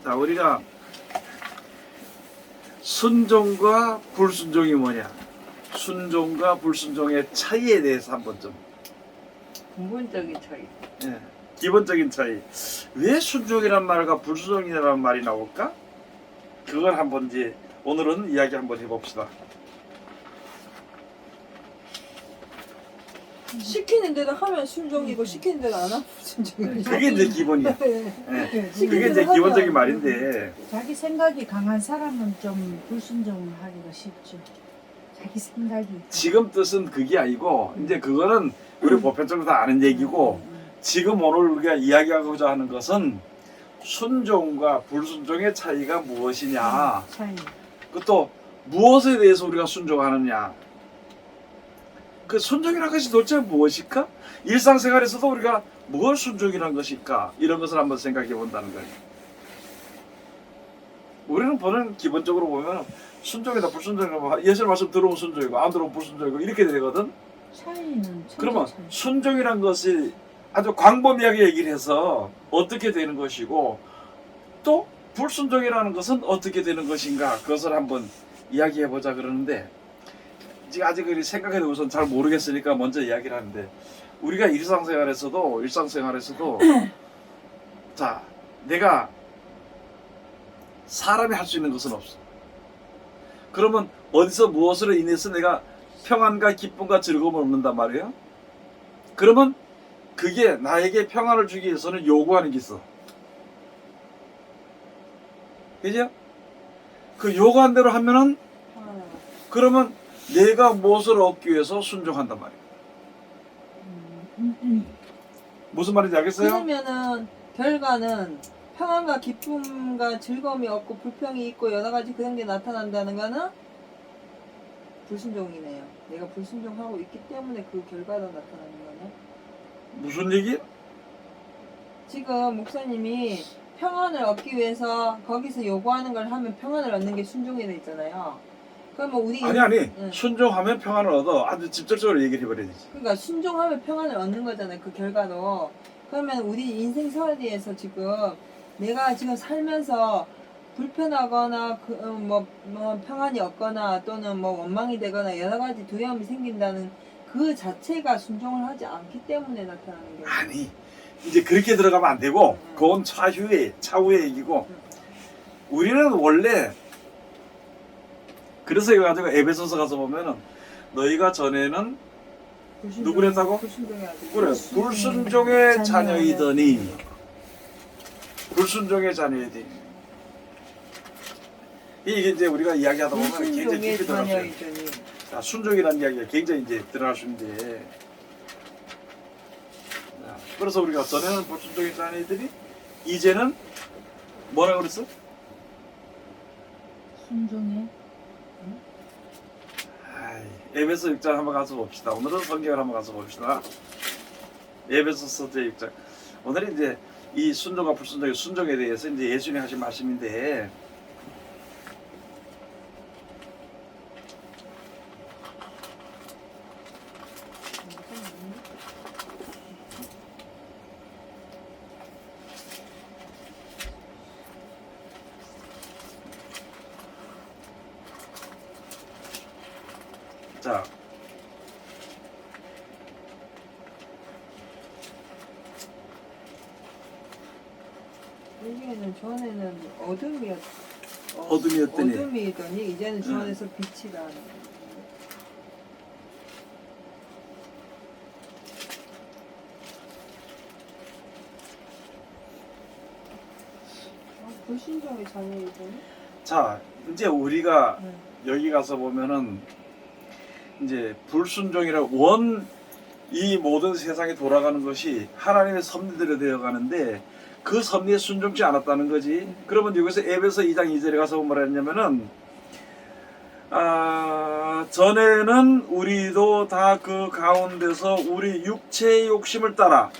자, 우리가 순종과 불순종이 뭐냐? 순종과 불순종의 차이에 대해서 한번 좀. 근본적인 차이. 예, 기본적인 차이. 왜 순종이란 말과 불순종이라는 말이 나올까? 그걸 한번 이제 오늘은 이야기 한번 해봅시다. 시키는 대로 하면 순종이고 시키는 대로 안 하면 불순종이고. 그게 이제 기본이야. 예, 그게 이제 기본적인 말인데. 자기 생각이 강한 사람은 좀 불순종을 하기가 쉽죠. 자기 생각이. 지금 뜻은 그게 아니고 이제 그거는 우리 보편적으로 다 아는 얘기고, 지금 오늘 우리가 이야기하고자 하는 것은 순종과 불순종의 차이가 무엇이냐, 차이. 그것도 무엇에 대해서 우리가 순종하느냐, 그 순종이라는 것이 도대체 무엇일까? 일상생활에서도 우리가 뭘 순종이라는 것일까? 이런 것을 한번 생각해 본다는 거예요. 우리는 보는 기본적으로 보면 순종이다 불순종이다, 예수님 말씀 들어오면 순종이고 안 들어오면 불순종이고 이렇게 되거든. 차이는 천지 그러면 차이. 순종이란 것이 아주 광범위하게 얘기를 해서 어떻게 되는 것이고, 또 불순종이라는 것은 어떻게 되는 것인가, 그것을 한번 이야기해 보자 그러는데, 지금 아직 생각해도 우선 잘 모르겠으니까 먼저 이야기를 하는데, 우리가 일상생활에서도 자, 내가 사람이 할 수 있는 것은 없어. 그러면 어디서 무엇으로 인해서 내가 평안과 기쁨과 즐거움을 얻는단 말이에요. 그러면 그게 나에게 평안을 주기 위해서는 요구하는 게 있어. 그죠? 그 요구한 대로 하면은, 그러면 내가 무엇을 얻기 위해서 순종한단 말이에요. 무슨 말인지 알겠어요? 그러면은 결과는 평안과 기쁨과 즐거움이 없고 불평이 있고 여러 가지 그런 게 나타난다는 거는 불순종이네요. 내가 불순종하고 있기 때문에 그 결과로 나타나는 거네. 무슨 얘기? 지금 목사님이 평안을 얻기 위해서 거기서 요구하는 걸 하면 평안을 얻는 게 순종이 돼 있잖아요. 그러면 우리 아니 응. 순종하면 평안을 얻어. 아주 직접적으로 얘기를 해버려야지. 그러니까 순종하면 평안을 얻는 거잖아요. 그 결과로. 그러면 우리 인생살이에서 지금 내가 지금 살면서 불편하거나 뭐 평안이 없거나 또는 뭐 원망이 되거나 여러 가지 두려움이 생긴다는 그 자체가 순종을 하지 않기 때문에 나타나는 거예요. 아니, 이제 그렇게 들어가면 안 되고, 그건 차후의 얘기고, 우리는 원래, 그래서 이거 가지고 에베소서 가서 보면은, 너희가 전에는 누구랬다고? 불순종해야지. 그래, 불순종의 자녀이더니, 불순종의 자녀이더니. 이게 이제 우리가 이야기하다 보면 굉장히 불순종의 깊이 들어갈 수 있어요. 자녀이더니. 자, 순종이라는 이야기가 굉장히 이제 들어갈 수 있는데, 자, 그래서 우리가 전에는 불순종의 자녀이더니, 이제는 뭐라고 그랬어? 순종해. 에베소 6장 한번 가서 봅시다. 오늘은 성경을 한번 가서 봅시다. 에베소서 제6장. 오늘은 이제 이 순종과 불순종의 순종에 대해서 이제 예수님이 하신 말씀인데, 자, 여기에는 전에는 어둠이었더니. 어둠이더니 이제는 주 안에서 빛이다. 불순종의 자녀이더니. 자, 이제 우리가 네. 여기 가서 보면은 이제 불순종이라 이 모든 세상이 돌아가는 것이 하나님의 섭리대로 되어 가는데, 그 섭리에 순종치 않았다는 거지. 그러면 여기서 에베소 2장 2절에 가서 뭐라 했냐면은, 전에는 우리도 다 그 가운데서 우리 육체의 욕심을 따라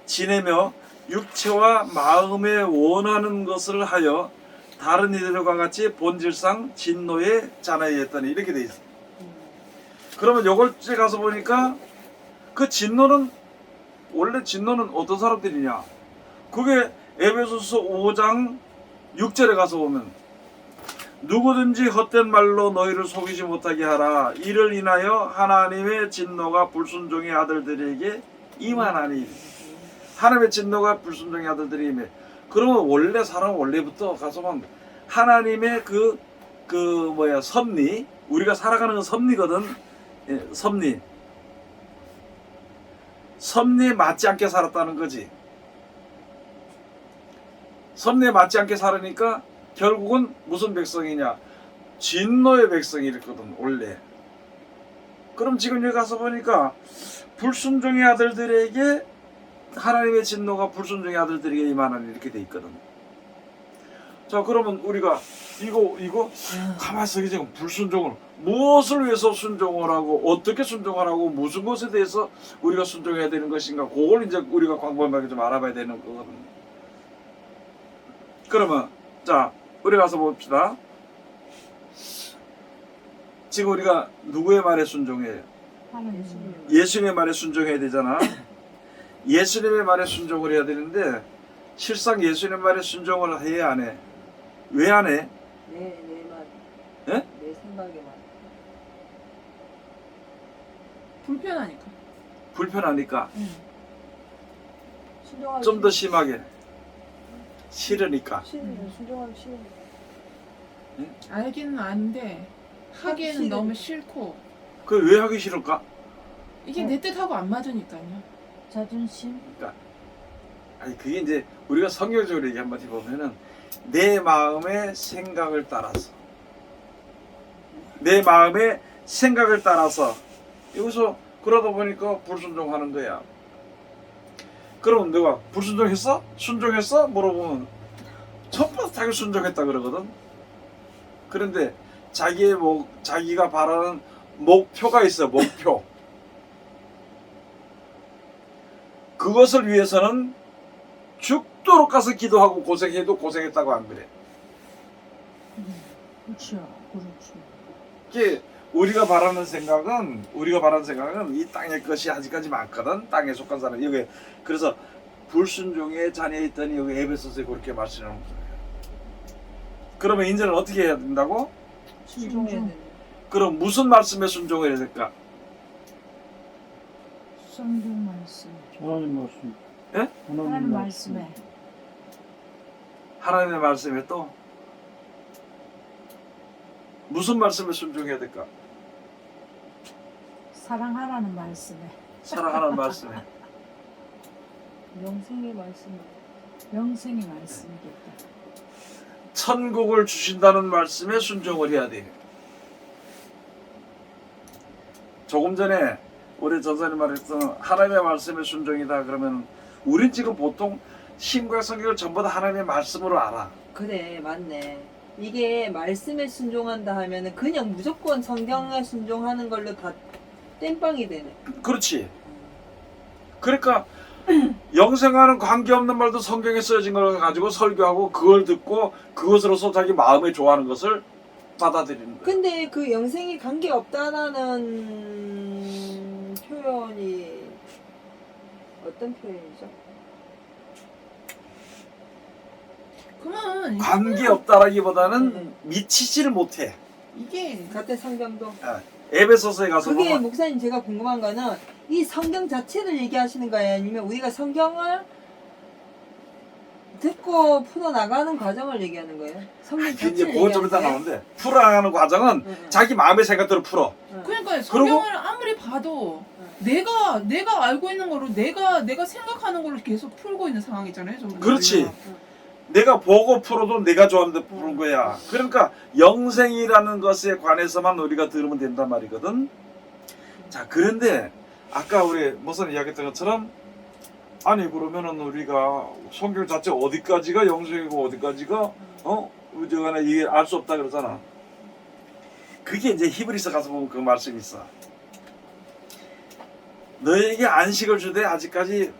지내며 육체와 마음에 원하는 것을 하여 다른 이들과 같이 본질상 진노의 자녀였더니, 이렇게 돼 있어. 그러면 요걸 째 가서 보니까 그 진노는, 원래 진노는 어떤 사람들이냐? 그게 에베소서 5장 6절에 가서 보면 누구든지 헛된 말로 너희를 속이지 못하게 하라. 이를 인하여 하나님의 진노가 불순종의 아들들에게 임하나니. 하나님의 진노가 불순종의 아들들에게 임해. 그러면 원래 사람은 원래부터 가서 보면 하나님의 섭리, 우리가 살아가는 건 섭리거든. 예, 섭리에 맞지 않게 살았다는 거지. 섭리에 맞지 않게 살으니까 결국은 무슨 백성이냐? 진노의 백성이 있거든 원래. 그럼 지금 여기 가서 보니까 불순종의 아들들에게 하나님의 진노가 불순종의 아들들에게 임하나니 이렇게 돼 있거든. 자, 그러면 우리가 이거 가만있어. 지금 불순종을 무엇을 위해서 순종을 하고 어떻게 순종을 하고 무슨 것에 대해서 우리가 순종해야 되는 것인가, 그걸 이제 우리가 광범위하게 좀 알아봐야 되는 거거든요. 그러면 자, 우리 가서 봅시다. 지금 우리가 누구의 말에 순종해요? 예수님의 말에 순종해야 되잖아. 예수님의 말에 순종을 해야 되는데 실상 예수님의 말에 순종을 해야 안 해? 왜 안 해? 내 말. 예? 내 생각에 말. 불편하니까. 불편하니까. 순종하기 좀 더 심하게. 싫으니까. 순종하기 싫으니까. 알기는 아는데 하기에는 싫으니까. 너무 싫고 그 왜 하기 싫을까? 이게 내 뜻하고 안 맞으니까요. 자존심. 아니, 그게 이제 우리가 성경적으로 얘기 한마디 보면은 내 마음의 생각을 따라서, 내 마음의 생각을 따라서 여기서 그러다 보니까 불순종하는 거야. 그럼 내가 불순종했어? 순종했어? 물어보면 첫부터 자기 순종했다 그러거든. 그런데 자기가 바라는 목표가 있어. 목표. 그것을 위해서는 죽도록 가서 기도하고 고생해도 고생했다고 안 그래. 그렇죠. 이게 우리가 바라는 생각은 이 땅의 것이 아직까지 많거든. 땅에 속한 사람. 여기 그래서 불순종의 자녀에 있더니 여기 에베소서에 그렇게 말씀하는 거예요. 그러면 이제는 어떻게 해야 된다고? 순종해야 되는. 그럼 무슨 말씀에 순종해야 될까? 성경 말씀. 하나님 말씀. 예? 하나님 말씀에 하나님의 말씀에 또 무슨 말씀에 순종해야 될까? 사랑하라는 말씀에 사랑하는 말씀에. 영생의 말씀. 영생의 말씀이겠다. 천국을 주신다는 말씀에 순종을 해야 돼. 조금 전에 우리 전사님 말했던 하나님의 말씀에 순종이다 그러면 우린 지금 보통 신과 성경을 전부 다 하나님의 말씀으로 알아. 그래, 맞네. 이게 말씀에 순종한다 하면은 그냥 무조건 성경에 순종하는 걸로 다 땜빵이 되네. 그렇지. 그러니까 영생과는 관계없는 말도 성경에 쓰여진 걸 가지고 설교하고 그걸 듣고 그것으로서 자기 마음에 좋아하는 것을 받아들이는 거야. 근데 그 영생이 관계 없다라는 표현이 어떤 표현이죠? 그러면 관계 없다라기보다는 네. 미치지를 못해. 이게 같은 성경도. 에베소서에 가서 그게 보면 목사님 제가 궁금한 거는 이 성경 자체를 얘기하시는 거예요? 아니면 우리가 성경을 듣고 풀어나가는 과정을 얘기하는 거예요? 성경 이제 자체를 그건 좀 이따 얘기하는 나오는데 풀어나가는 과정은 응, 응. 자기 마음의 생각대로 풀어. 거예요? 그러니까 성경을 아무리 봐도 내가 알고 있는 거로 내가 생각하는 거로 계속 풀고 있는 상황이잖아요. 저는. 그렇지. 내가 보고 풀어도 내가 좋아하는 데 푸는 거야. 그러니까 영생이라는 것에 관해서만 우리가 들으면 된단 말이거든. 자, 그런데 아까 우리 목사님 이야기했던 것처럼 아니 그러면은 우리가 성경 자체 어디까지가 영생이고 어디까지가 우주가 이게 알 수 없다 그러잖아. 그게 이제 히브리서 가서 보면 그 말씀이 있어. 너에게 안식을 주되 아직까지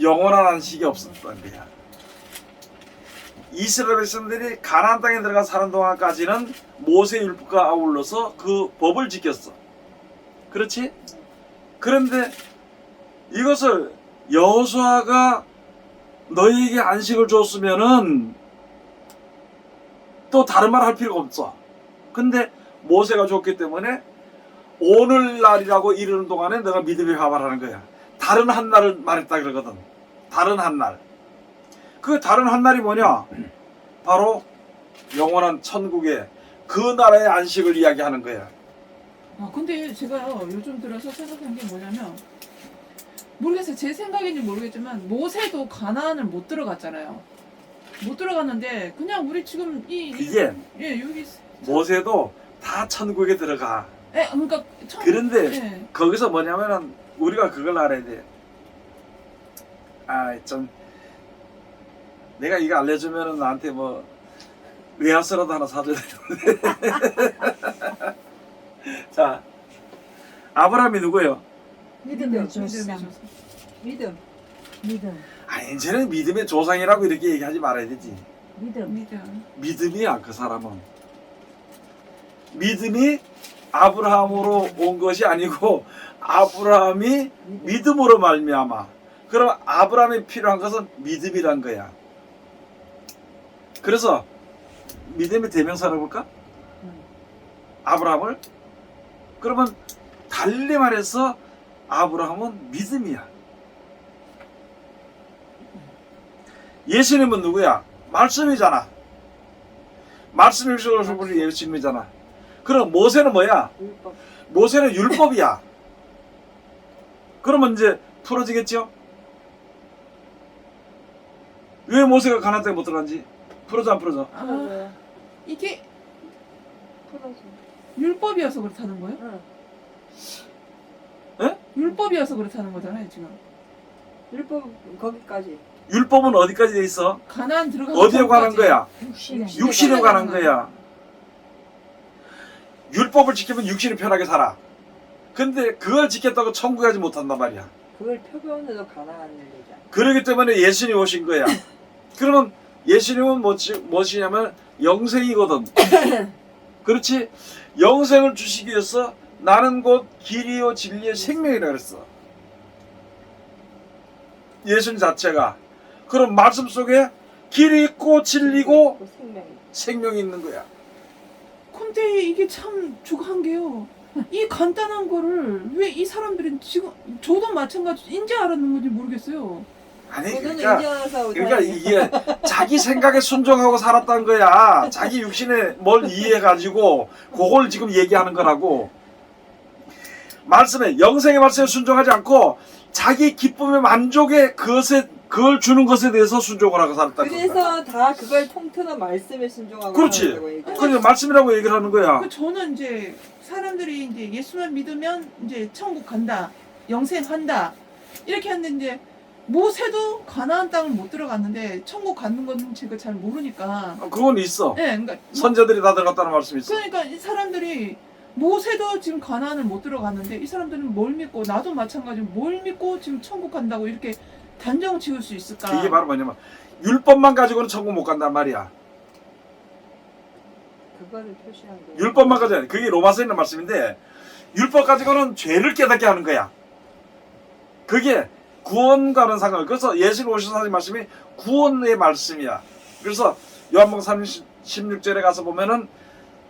영원한 안식이 없었다는 거야. 이스라엘 백성들이 가나안 땅에 들어가 사는 동안까지는 모세 율법과 아울러서 그 법을 지켰어. 그렇지? 그런데 이것을 여호수아가 너희에게 안식을 줬으면은 또 다른 말 할 필요가 없어. 근데 모세가 줬기 때문에 오늘날이라고 이르는 동안에 내가 믿음의 화발하는 거야. 다른 한 날을 말했다 그러거든. 다른 한 날. 그 다른 한 날이 뭐냐? 바로 영원한 천국의 그 나라의 안식을 이야기하는 거야. 아 근데 제가요 요즘 들어서 생각한 게 뭐냐면 모르겠어요. 제 생각인지 모르겠지만 모세도 가나안을 못 들어갔잖아요. 못 들어갔는데 그냥 우리 지금 이게 예 여기 모세도 다 천국에 들어가. 예 그러니까 그런데 예. 거기서 뭐냐면은 우리가 그걸 알아야 돼. 아, 좀 내가 이거 알려주면은 나한테 뭐 외화서라도 하나 사줘야 되는데. 자, 아브라함이 누구예요? 믿음의 조상. 믿음. 믿음. 아니, 쟤는 믿음의 조상이라고 이렇게 얘기하지 말아야 되지. 믿음. 믿음이야, 그 사람은. 믿음이 아브라함으로 온 것이 아니고 아브라함이 믿음으로 말미암아. 그럼 아브라함이 필요한 것은 믿음이란 거야. 그래서 믿음의 대명사로 볼까? 아브라함을? 그러면 달리 말해서 아브라함은 믿음이야. 예수님은 누구야? 말씀이잖아. 말씀이 오셔서 우리 예수님이잖아. 그럼 모세는 뭐야? 율법. 모세는 율법이야. 그러면 이제 풀어지겠죠? 왜 모세가 가나안 땅에 못 들어간지? 풀어져 안 풀어져? 아 풀어줘요. 이게 풀어줘. 율법이어서 그렇다는 거예요? 응. 예? 율법이어서 그렇다는 거잖아요 지금. 율법 거기까지. 율법은 어디까지 돼 있어? 가나안 들어가서 어디에 관한 거야? 육신에. 육신에 관한 거야. 율법을 지키면 육신이 편하게 살아. 근데 그걸 지켰다고 천국 가지 못한단 말이야. 그걸 표본으로 가나안을 얘기야. 그러기 때문에 예수님이 오신 거야. 그러면 예수님은 무엇이냐면 영생이거든. 그렇지? 영생을 주시기 위해서 나는 곧 길이요 진리의 생명이라 그랬어. 예수님 자체가. 그럼 말씀 속에 길이 있고 진리고 그 생명이. 생명이 있는 거야. 근데 이게 참 주한 게요. 이 간단한 거를 왜 이 사람들이 지금 저도 마찬가지 인지 알았는 건지 모르겠어요. 아니 저는 그러니까 인정해서 그러니까 이게 자기 생각에 순종하고 살았다는 거야. 자기 육신에 뭘 이해해가지고 그걸 지금 얘기하는 거라고. 말씀에 영생의 말씀에 순종하지 않고 자기 기쁨의 만족에 그걸 주는 것에 대해서 순종을 하고 살았다는 거야. 그래서 다 그걸 통틀어 말씀에 순종하고 그렇지. 살았다고 얘기해. 그러니까 말씀이라고 얘기를 하는 거야. 그 저는 이제 사람들이 이제 예수만 믿으면 이제 천국 간다, 영생한다 이렇게 하는데 이제 모세도 가나안 땅을 못 들어갔는데 천국 가는 건 제가 잘 모르니까. 그건 있어. 예, 그러니까 선자들이 다 들어갔다는 말씀이 있어. 그러니까 이 사람들이 모세도 지금 가나안을 못 들어갔는데 이 사람들은 뭘 믿고 나도 마찬가지로 뭘 믿고 지금 천국 간다고 이렇게 단정 지을 수 있을까? 이게 바로 뭐냐면 율법만 가지고는 천국 못 간단 말이야. 그거를 표시한 거예요. 율법만 가지고 그게 로마서에 있는 말씀인데 율법 가지고는 죄를 깨닫게 하는 거야. 그게 구원과는 상관. 그래서 예수님 오셔서 하신 말씀이 구원의 말씀이야. 그래서 요한복음 16절에 가서 보면은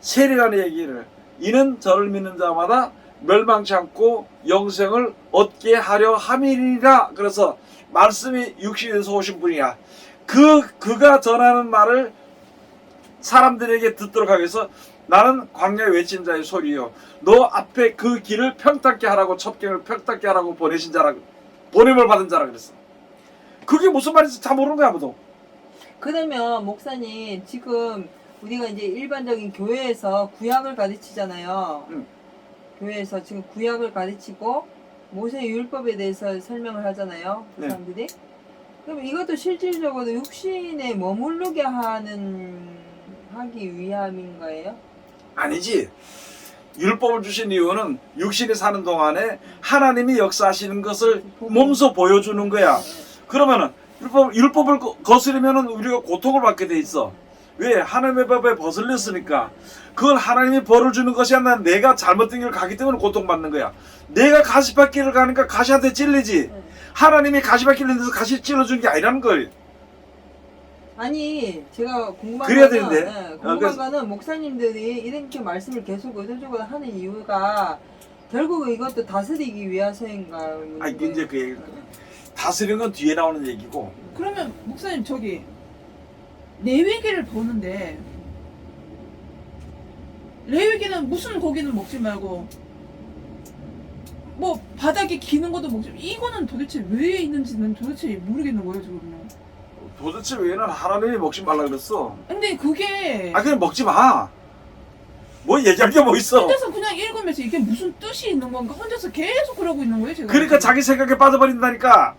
세리라는 얘기를 이는 저를 믿는 자마다 멸망치 않고 영생을 얻게 하려 함이니라. 그래서 말씀이 육신에서 오신 분이야. 그가 전하는 말을 사람들에게 듣도록 하기 위해서 나는 광야에 외친 자의 소리요 너 앞에 그 길을 평탄케 하라고 첩경을 평탄케 하라고 보내신 자라 보냄을 받은 자라 그랬어. 그게 무슨 말인지 다 모르는 거야 아무도. 그러면 목사님 지금 우리가 이제 일반적인 교회에서 구약을 가르치잖아요. 응. 교회에서 지금 구약을 가르치고 모세 율법에 대해서 설명을 하잖아요. 그 네. 사람들이. 그럼 이것도 실질적으로 육신에 머무르게 하기 위함인 거예요? 아니지. 율법을 주신 이유는 육신이 사는 동안에 하나님이 역사하시는 것을 몸소 보여주는 거야. 그러면은 율법을 거스르면은 우리가 고통을 받게 돼 있어. 왜? 하나님의 법에 벗을렸으니까. 그건 하나님이 벌을 주는 것이 아니라 내가 잘못된 길을 가기 때문에 고통받는 거야. 내가 가시밭길을 가니까 가시한테 찔리지. 하나님이 가시밭길을 내서 가시 찔러주는 게 아니라는 거예요. 아니 제가 궁금한 그래야 거는 되는데. 네, 어, 궁금한 그래서- 거는 목사님들이 이렇게 말씀을 계속 의도적으로 하는 이유가 결국 이것도 다스리기 위해서인가요? 아 이제 그 얘기 다스리는 건 뒤에 나오는 얘기고 그러면 목사님 저기 레위기를 보는데 레위기는 무슨 고기는 먹지 말고 뭐 바닥에 기는 것도 먹지 이거는 도대체 왜 있는지는 도대체 모르겠는 거예요 지금요. 도대체 왜는 하나님이 먹지 말라 그랬어? 근데 그게 아 그냥 먹지 마. 뭐 얘기할 게 뭐 있어? 혼자서 그냥 읽으면서 이게 무슨 뜻이 있는 건가 혼자서 계속 그러고 있는 거예요 제가. 그러니까 자기 생각에 빠져버린다니까.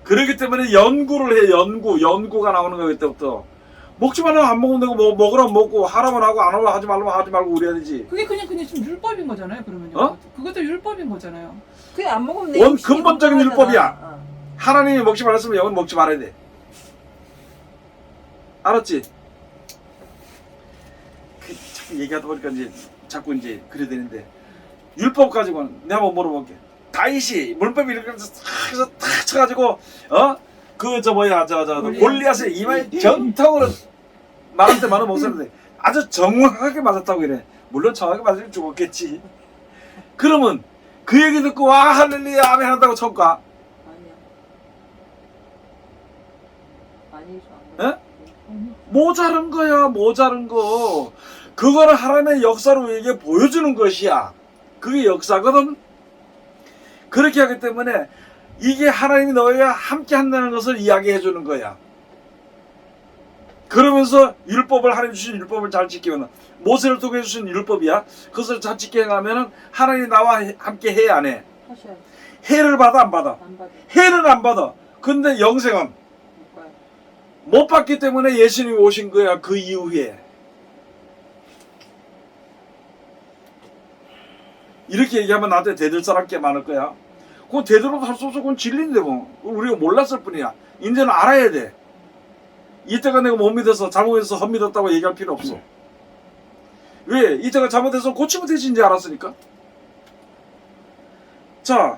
그렇기 때문에 연구를 해. 연구가 나오는 거야 그때부터. 먹지 말라면 안 먹으면 되고 뭐 먹으라면 먹고 하라면 하고 안 하라면 하지 말라면 하지 말고 그래야 되지. 그게 그냥 지금 율법인 거잖아요 그러면요. 어? 그것도 율법인 거잖아요. 그게 안 먹으면 내 원 욕심이 근본적인 건강하잖아. 율법이야. 어. 하나님이 먹지 말았으면 영은 먹지 말아야 돼. 알았지? 자꾸 얘기하다 보니까 이제 자꾸 이제 그래야 되는데 율법 가지고는 내가 한번 물어볼게. 다윗이 물법이 이렇게 해서 탁 쳐가지고 그 저 뭐야 저 골리앗의 이마에 정통으로 말할 때 많은 목사인데 아주 정확하게 맞았다고 이래. 물론 정확하게 맞으면 죽었겠지. 그러면 그 얘기 듣고 와 할렐루야 아멘 한다고 쳐까? 아니야. 아니죠. 에? 모자른 거야 모자른 거. 그거는 하나님의 역사로 우리에게 보여주는 것이야. 그게 역사거든. 그렇게 하기 때문에 이게 하나님이 너희와 함께 한다는 것을 이야기해 주는 거야. 그러면서 율법을 하나님 주신 율법을 잘 지키면 모세를 통해 주신 율법이야. 그것을 잘 지켜가면은 하나님이 나와 함께 해 안 해? 하셔야 돼. 해를 받아 안 받아? 안 받아. 해는 안 받아. 근데 영생은 못 가요. 못 받기 때문에 예수님이 오신 거야. 그 이후에. 이렇게 얘기하면 나한테 대들사람 게 많을 거야. 그건 대들어도 할 수 없어. 그건 진리인데 뭐. 우리가 몰랐을 뿐이야. 이제는 알아야 돼. 이때가 내가 못 믿어서 잘못해서 헛믿었다고 얘기할 필요 없어. 왜? 이때가 잘못해서 고치면 되지 이제 알았으니까. 자,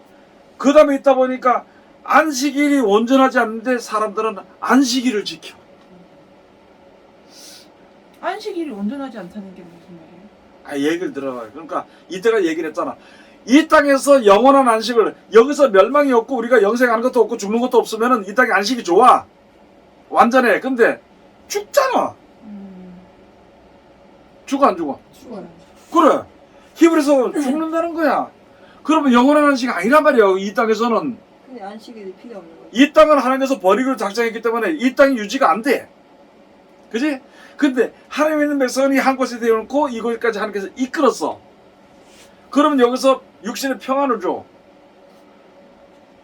그 다음에 있다 보니까 안식일이 온전하지 않는데 사람들은 안식일을 지켜. 안식일이 온전하지 않다는 게 무슨 말이에요? 아, 얘기를 들어봐요. 그러니까 이때가 얘기를 했잖아. 이 땅에서 영원한 안식을 여기서 멸망이 없고 우리가 영생하는 것도 없고 죽는 것도 없으면은 이 땅에 안식이 좋아. 완전해. 근데 죽잖아. 죽어 안 죽어? 죽어요. 그래. 히브리서 죽는다는 거야. 그러면 영원한 안식이 아니란 말이야. 이 땅에서는. 근데 안식일이 필요 없는 거지. 이 땅은 하나님께서 버리기로 작정했기 때문에 이 땅이 유지가 안 돼. 그지? 근데 하나님 있는 백성이 한 곳에 되어놓고 이곳까지 하나님께서 이끌었어. 그러면 여기서 육신의 평안을 줘.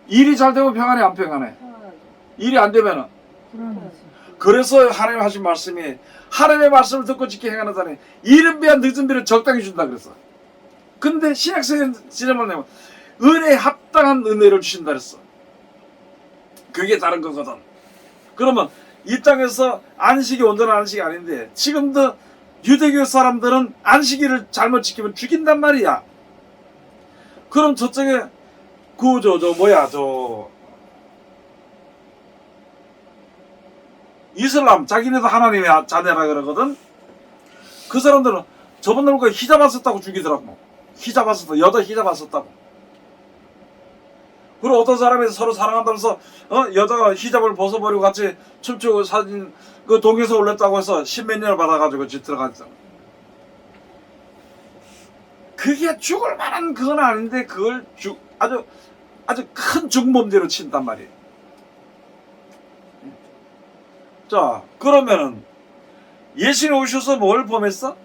일이 잘 되면 평안해 안 평안해? 편안하죠. 일이 안 되면은. 불안하지. 그래서 하나님 하신 말씀이 하나님의 말씀을 듣고 지켜 행하는 자는 이른 비한 늦은 비를 적당히 준다 그랬어. 근데 신약성경 지내만 내면 은혜에 합당한 은혜를 주신다 그랬어. 그게 다른 거거든. 그러면 이 땅에서 안식이 온전한 안식이 아닌데 지금도 유대교 사람들은 안식일을 잘못 지키면 죽인단 말이야. 그럼 저쪽에 이슬람 자기네도 하나님의 자녀라 그러거든. 그 사람들은 저번 날 히잡 왔었다고 죽이더라고. 히잡 왔었다. 여자 히잡 왔었다고. 그리고 어떤 사람이 서로 사랑한다면서 여자가 히잡을 벗어버리고 같이 춤추고 사진 그 동영상 올렸다고 해서 십몇 년을 받아가지고 집 들어갔잖아. 그게 죽을 만한 그건 아닌데 그걸 아주 큰 중범죄로 친단 말이에요. 자, 그러면은 예수님 오셔서 뭘 범했어?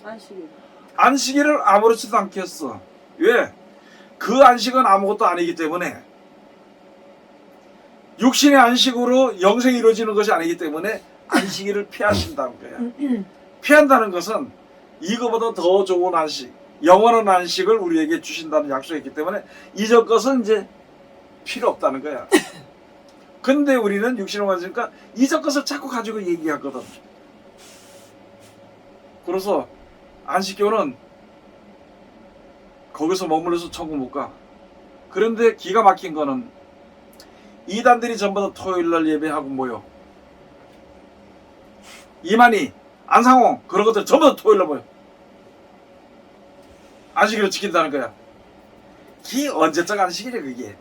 안식일. 안식일을 아무렇지도 않게 했어. 왜? 그 안식은 아무것도 아니기 때문에 육신의 안식으로 영생이 이루어지는 것이 아니기 때문에 안식일을 피하신다는 거야. 피한다는 것은 이거보다 더 좋은 안식, 영원한 안식을 우리에게 주신다는 약속이기 때문에 이전 것은 이제 필요 없다는 거야. 근데 우리는 육신을 가지니까 이전 것을 자꾸 가지고 얘기하거든. 그래서 안식교는 거기서 머물러서 천국 못 가. 그런데 기가 막힌 거는 이단들이 전부 다 토요일날 예배하고 모여. 이만희, 안상홍 그런 것들 전부 다 토요일날 모여. 안식일을 지킨다는 거야. 그게 언제적 안식일이야 그게.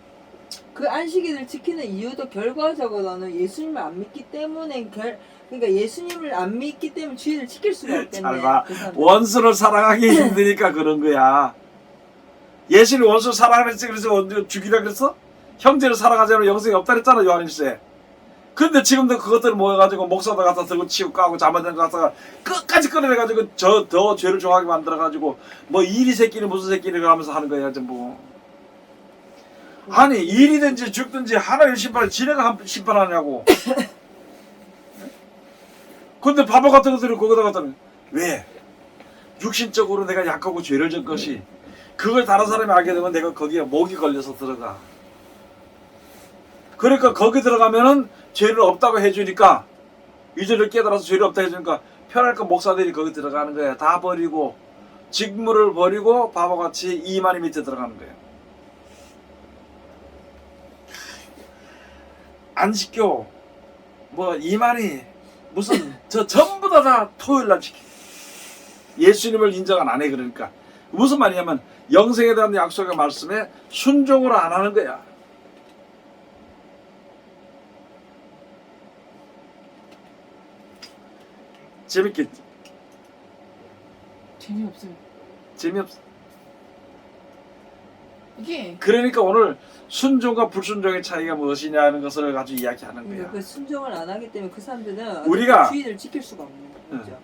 그 안식일을 지키는 이유도 결과적으로는 예수님을 안 믿기 때문에 그러니까 예수님을 안 믿기 때문에 주일을 지킬 수가 없겠네. 잘 봐. 그 사람들. 원수를 사랑하기 힘드니까 그런 거야. 예수님이 원수를 사랑하랬지 그래서 언제 죽이라 그랬어? 형제를 사랑하지 않으면 영생이 없다 그랬잖아 요한일서에. 근데 지금도 그것들 모여가지고 목사들 갖다 들고 치고 까고 자만된 거 갖다가 끝까지 끌어내가지고 더 죄를 좋아하게 만들어가지고 뭐 이리 새끼니 무슨 새끼니 하면서 하는 거야 전부. 아니 일이든지 죽든지 하나님 심판을 지네가 심판하냐고. 근데 바보 같은 것들을 거기다 갖다 왜? 육신적으로 내가 약하고 죄를 진 것이 그걸 다른 사람이 알게 되면 내가 거기에 목이 걸려서 들어가. 그러니까 거기 들어가면은 죄를 없다고 해주니까 이제를 깨달아서 죄를 없다 해주니까 편할까 목사들이 거기 들어가는 거야. 다 버리고 직무를 버리고 바보같이 이만희 밑에 들어가는 거예요. 안식교 뭐 이만희 무슨 저 전부 다 토요일날 지켜. 예수님을 인정 안 해. 그러니까 무슨 말이냐면 영생에 대한 약속의 말씀에 순종을 안 하는 거야. 재밌겠지? 재미없어요. 재미없어. 이게 그러니까 오늘 순종과 불순종의 차이가 무엇이냐는 것을 가지고 이야기하는 거야. 그 순종을 안 하기 때문에 그 사람들은 우리가 주일을 지킬 수가 없는 거죠.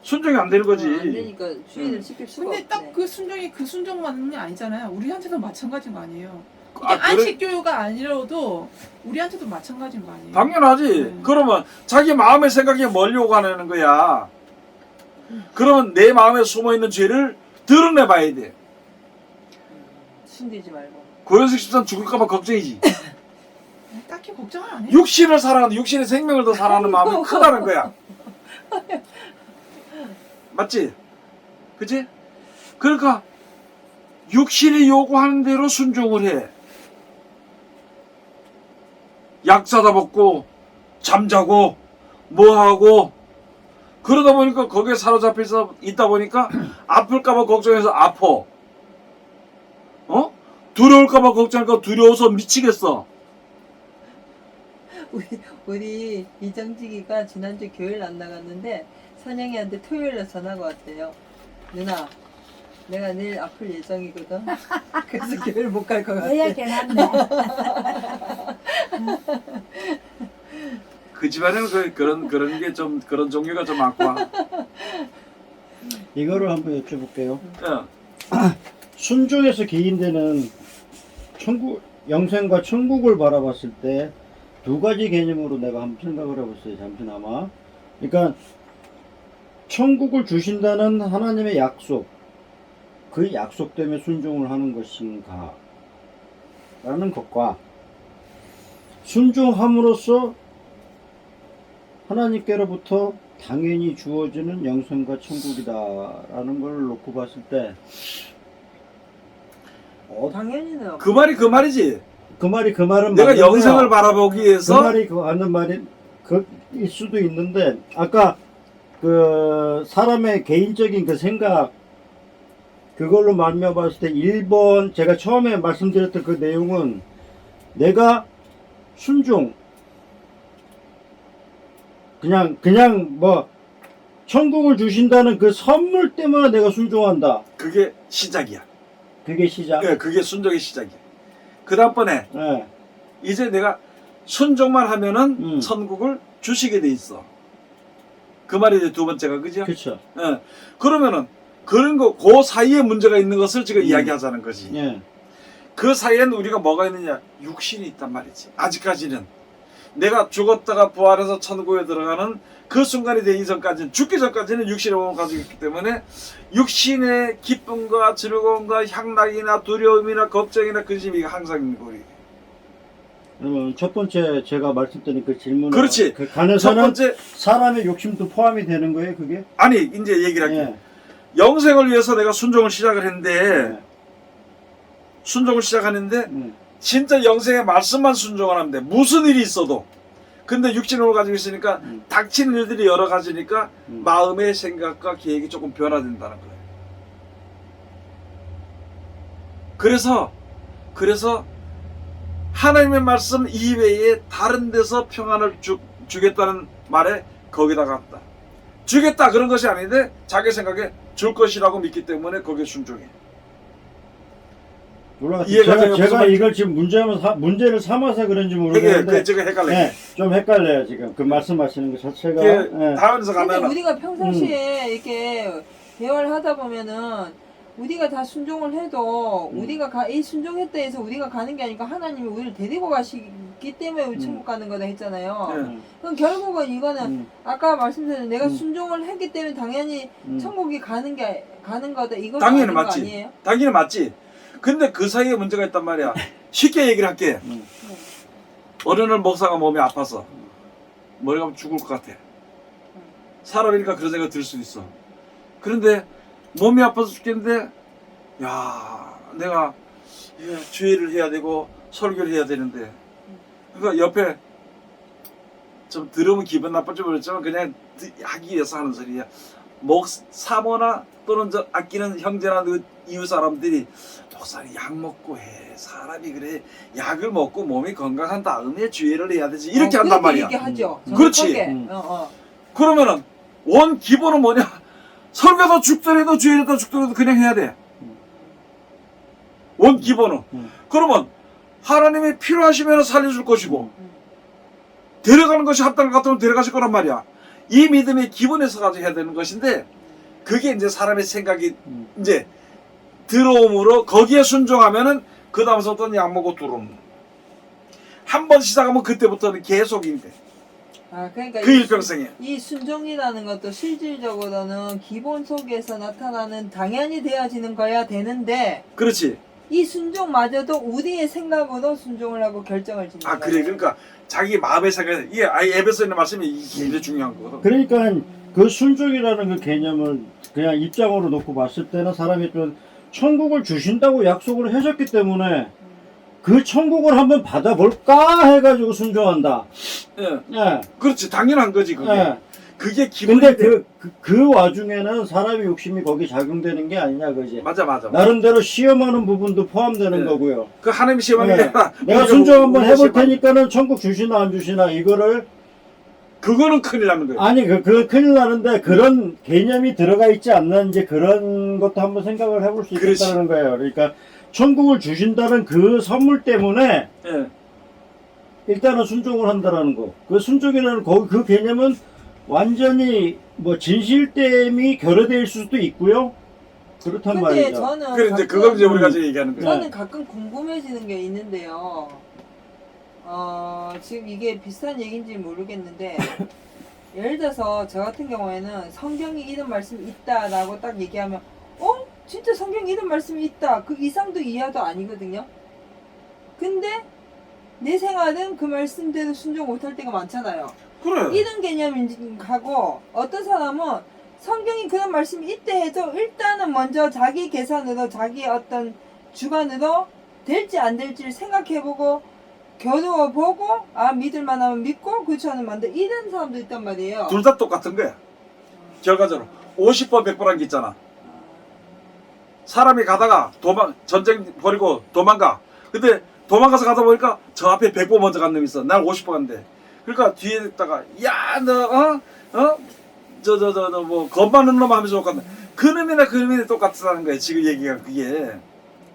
순종이 안 되는 거지. 안 되니까 주일을 지킬 수가 근데 없네. 딱 그 순종이 그 순종만이 아니잖아요. 우리한테도 마찬가지인 거 아니에요. 이게 아, 그래? 안식 교육가 아니라도 우리한테도 마찬가지인 거 아니에요. 당연하지. 그러면 자기 마음의 생각이 멀리 가는 거야. 그러면 내 마음에 숨어있는 죄를 드러내봐야 돼. 숨기지 말고. 고현석 집사는 죽을까봐 걱정이지. 딱히 걱정을 안 해요. 육신을 사랑하는 육신의 생명을 더 사랑하는 마음이 크다는 거야. 맞지? 그치? 그러니까 육신이 요구하는 대로 순종을 해. 약 사다 먹고 잠자고 뭐하고 그러다 보니까 거기에 사로잡혀서 있다 보니까 아플까봐 걱정해서 아파. 어? 두려울까봐 걱정하니까 두려워서 미치겠어. 우리 이정직이가 지난주 교회를 안 나갔는데 선영이한테 토요일에 전화가 왔대요. 누나, 내가 내일 아플 예정이거든. 그래서 교회를 못 갈 것 같아. 예약해놨네. 그 집안에는 그런 게 좀 그런 종류가 좀 많고. 이거를 한번 여쭤볼게요. 어. 순종에서 기인되는 천국, 영생과 천국을 바라봤을 때 두 가지 개념으로 내가 한번 생각을 해봤어요. 잠시나마. 그러니까 천국을 주신다는 하나님의 약속, 그 약속 때문에 순종을 하는 것인가 라는 것과 순종함으로써 하나님께로부터 당연히 주어지는 영생과 천국이다 라는 걸 놓고 봤을 때 당연히는 그 말이 그 말이지. 그 말은 내가 맞는 영생을 거야. 바라보기 그 위해서 말이 그 맞는 말일 수도 있는데 아까 그 사람의 개인적인 그 생각 그걸로 말미암아 봤을 때 1번 제가 처음에 말씀드렸던 그 내용은 내가 순종 그냥 뭐 천국을 주신다는 그 선물 때문에 내가 순종한다. 그게 시작이야. 그게 시작. 네, 그게 순종의 시작이야. 그 다음번에 예. 이제 내가 순종만 하면은 음. 천국을 주시게 돼 있어. 그 말이 이제 두 번째가 그죠? 그렇죠. 예. 그러면은 그런 거 그 사이에 문제가 있는 것을 지금 이야기하자는 거지. 예. 그 사이에는 우리가 뭐가 있느냐? 육신이 있단 말이지. 아직까지는 내가 죽었다가 부활해서 천국에 들어가는 그 순간이 되기 전까지는 죽기 전까지는 육신의 몸을 가지고 있기 때문에 육신의 기쁨과 즐거움과 향락이나 두려움이나 걱정이나 근심이 항상 있는 거예요. 그러면 첫 번째 제가 말씀드린 그 질문을 그렇지. 그 첫 간에서는 번째 사람의 욕심도 포함이 되는 거예요, 그게? 아니 이제 얘기를 할게. 예. 영생을 위해서 내가 순종을 시작을 했는데 예. 순종을 시작하는데 진짜 영생의 말씀만 순종을 하면 돼. 무슨 일이 있어도 근데 육신을 가지고 있으니까 닥치는 일들이 여러 가지니까 마음의 생각과 계획이 조금 변화된다는 거예요. 그래서 하나님의 말씀 이외에 다른 데서 평안을 주겠다는 말에 거기다 갔다. 주겠다 그런 것이 아닌데 자기 생각에 줄 것이라고 믿기 때문에 거기에 순종해. 이해가 돼요? 무슨 제가 말인지? 이걸 지금 문제를 삼아서 그런지 그게 모르겠는데 지금 헷갈려. 네, 좀 헷갈려요 지금 그 말씀하시는 것 자체가. 이게 네. 다른 데서 근데 가면은 우리가 평상시에 이렇게 대화를 하다 보면은 우리가 다 순종을 해도 우리가 이 순종했다 해서 우리가 가는 게 아니고 하나님이 우리를 데리고 가시기 때문에 우리 천국 가는 거다 했잖아요. 네. 그럼 결국은 이거는 아까 말씀드린 내가 순종을 했기 때문에 당연히 천국이 가는 거다 이거 당연히 아닌 거 맞지. 아니에요? 당연히 맞지. 근데 그 사이에 문제가 있단 말이야. 쉽게 얘기를 할게. 어느 날 목사가 몸이 아파서 머리가 죽을 것 같아. 사람이니까 그런 생각이 들 수도 있어. 그런데 몸이 아파서 죽겠는데 야 내가 주의를 해야 되고 설교를 해야 되는데 그러니까 옆에 좀 들으면 기분 나쁠지 모르겠지만 그냥 하기 위해서 하는 소리야. 사모나 또는 저 아끼는 형제나 이웃 사람들이 목사님 약 먹고 해. 사람이 그래 약을 먹고 몸이 건강한 다음에 주의를 해야 되지. 이렇게 한단 말이야. 그렇게 얘기하죠. 그렇지. 정확하게. 그러면은 원 기본은 뭐냐? 설교도 죽더라도 주일에도 죽더라도 그냥 해야 돼. 원 기본은. 그러면 하나님이 필요하시면 살려줄 것이고 데려가는 것이 합당한 것 같으면 데려가실 거란 말이야. 이 믿음의 기본에서 가지고 해야 되는 것인데 그게 이제 사람의 생각이 이제 들어옴으로 거기에 순종하면은 그 다음부터는 약 먹고 들어오는. 한 번 시작하면 그때부터는 계속인데 그러니까 그 일평생에. 이 순종이라는 것도 실질적으로는 기본 속에서 나타나는 당연히 되어지는 거야 되는데 그렇지. 이 순종마저도 우리의 생각으로 순종을 하고 결정을 짓는 거예요. 그래. 그러니까 자기 마음의 생각 이게 아예 에베소에 있는 말씀이 이게 굉장히 중요한 거거든. 그러니까 그 순종이라는 그 개념을 그냥 입장으로 놓고 봤을 때는 사람이 좀 천국을 주신다고 약속을 해줬기 때문에 그 천국을 한번 받아볼까 해가지고 순종한다. 예. 예. 그렇지. 당연한 거지 그게. 예. 그게 근데 기본인데. 그 와중에는 사람의 욕심이 거기 작용되는 게 아니냐 그지. 맞아. 나름대로 시험하는 부분도 포함되는 네. 거고요. 그 하나님 시험하는 네. 게 아니라 내가 순종 한번 해볼 테니까는 천국 주시나 안 주시나 이거를 그거는 큰일 나는 거예요. 아니 그 큰일 나는데 그런 개념이 들어가 있지 않나 이제 그런 것도 한번 생각을 해볼 수 그렇지. 있겠다는 거예요. 그러니까 천국을 주신다는 그 선물 때문에 예. 일단은 순종을 한다라는 거. 그 순종이라는 그 개념은 완전히 뭐 진실됨이 결여될 수도 있고요. 그렇단 근데 말이죠. 저는 그래 이제 그걸 이제 우리가 이제 얘기하는 거예요. 저는 가끔 궁금해지는 게 있는데요. 지금 이게 비슷한 얘기인지 모르겠는데 예를 들어서 저 같은 경우에는 성경이 이런 말씀이 있다라고 딱 얘기하면 진짜 성경에 이런 말씀이 있다. 그 이상도 이하도 아니거든요. 근데 내 생활은 그 말씀대로 순종 못할 때가 많잖아요. 그래. 이런 개념하고 어떤 사람은 성경이 그런 말씀이 있대 해도 일단은 먼저 자기 계산으로 자기 어떤 주관으로 될지 안 될지를 생각해보고 겨루어보고 믿을 만하면 믿고 그렇지 않으면 안 돼. 이런 사람도 있단 말이에요. 둘 다 똑같은 거야. 결과적으로 50번 100번 한 게 있잖아. 사람이 가다가 전쟁 버리고 도망가. 근데 도망가서 가다 보니까 저 앞에 100번 먼저 간 놈이 있어. 난 50번 간대. 그러니까 뒤에 있다가 야 너 뭐 겁 많은 놈 하면서 똑같네. 그 놈이나 똑같다는 거야. 지금 얘기가 그게.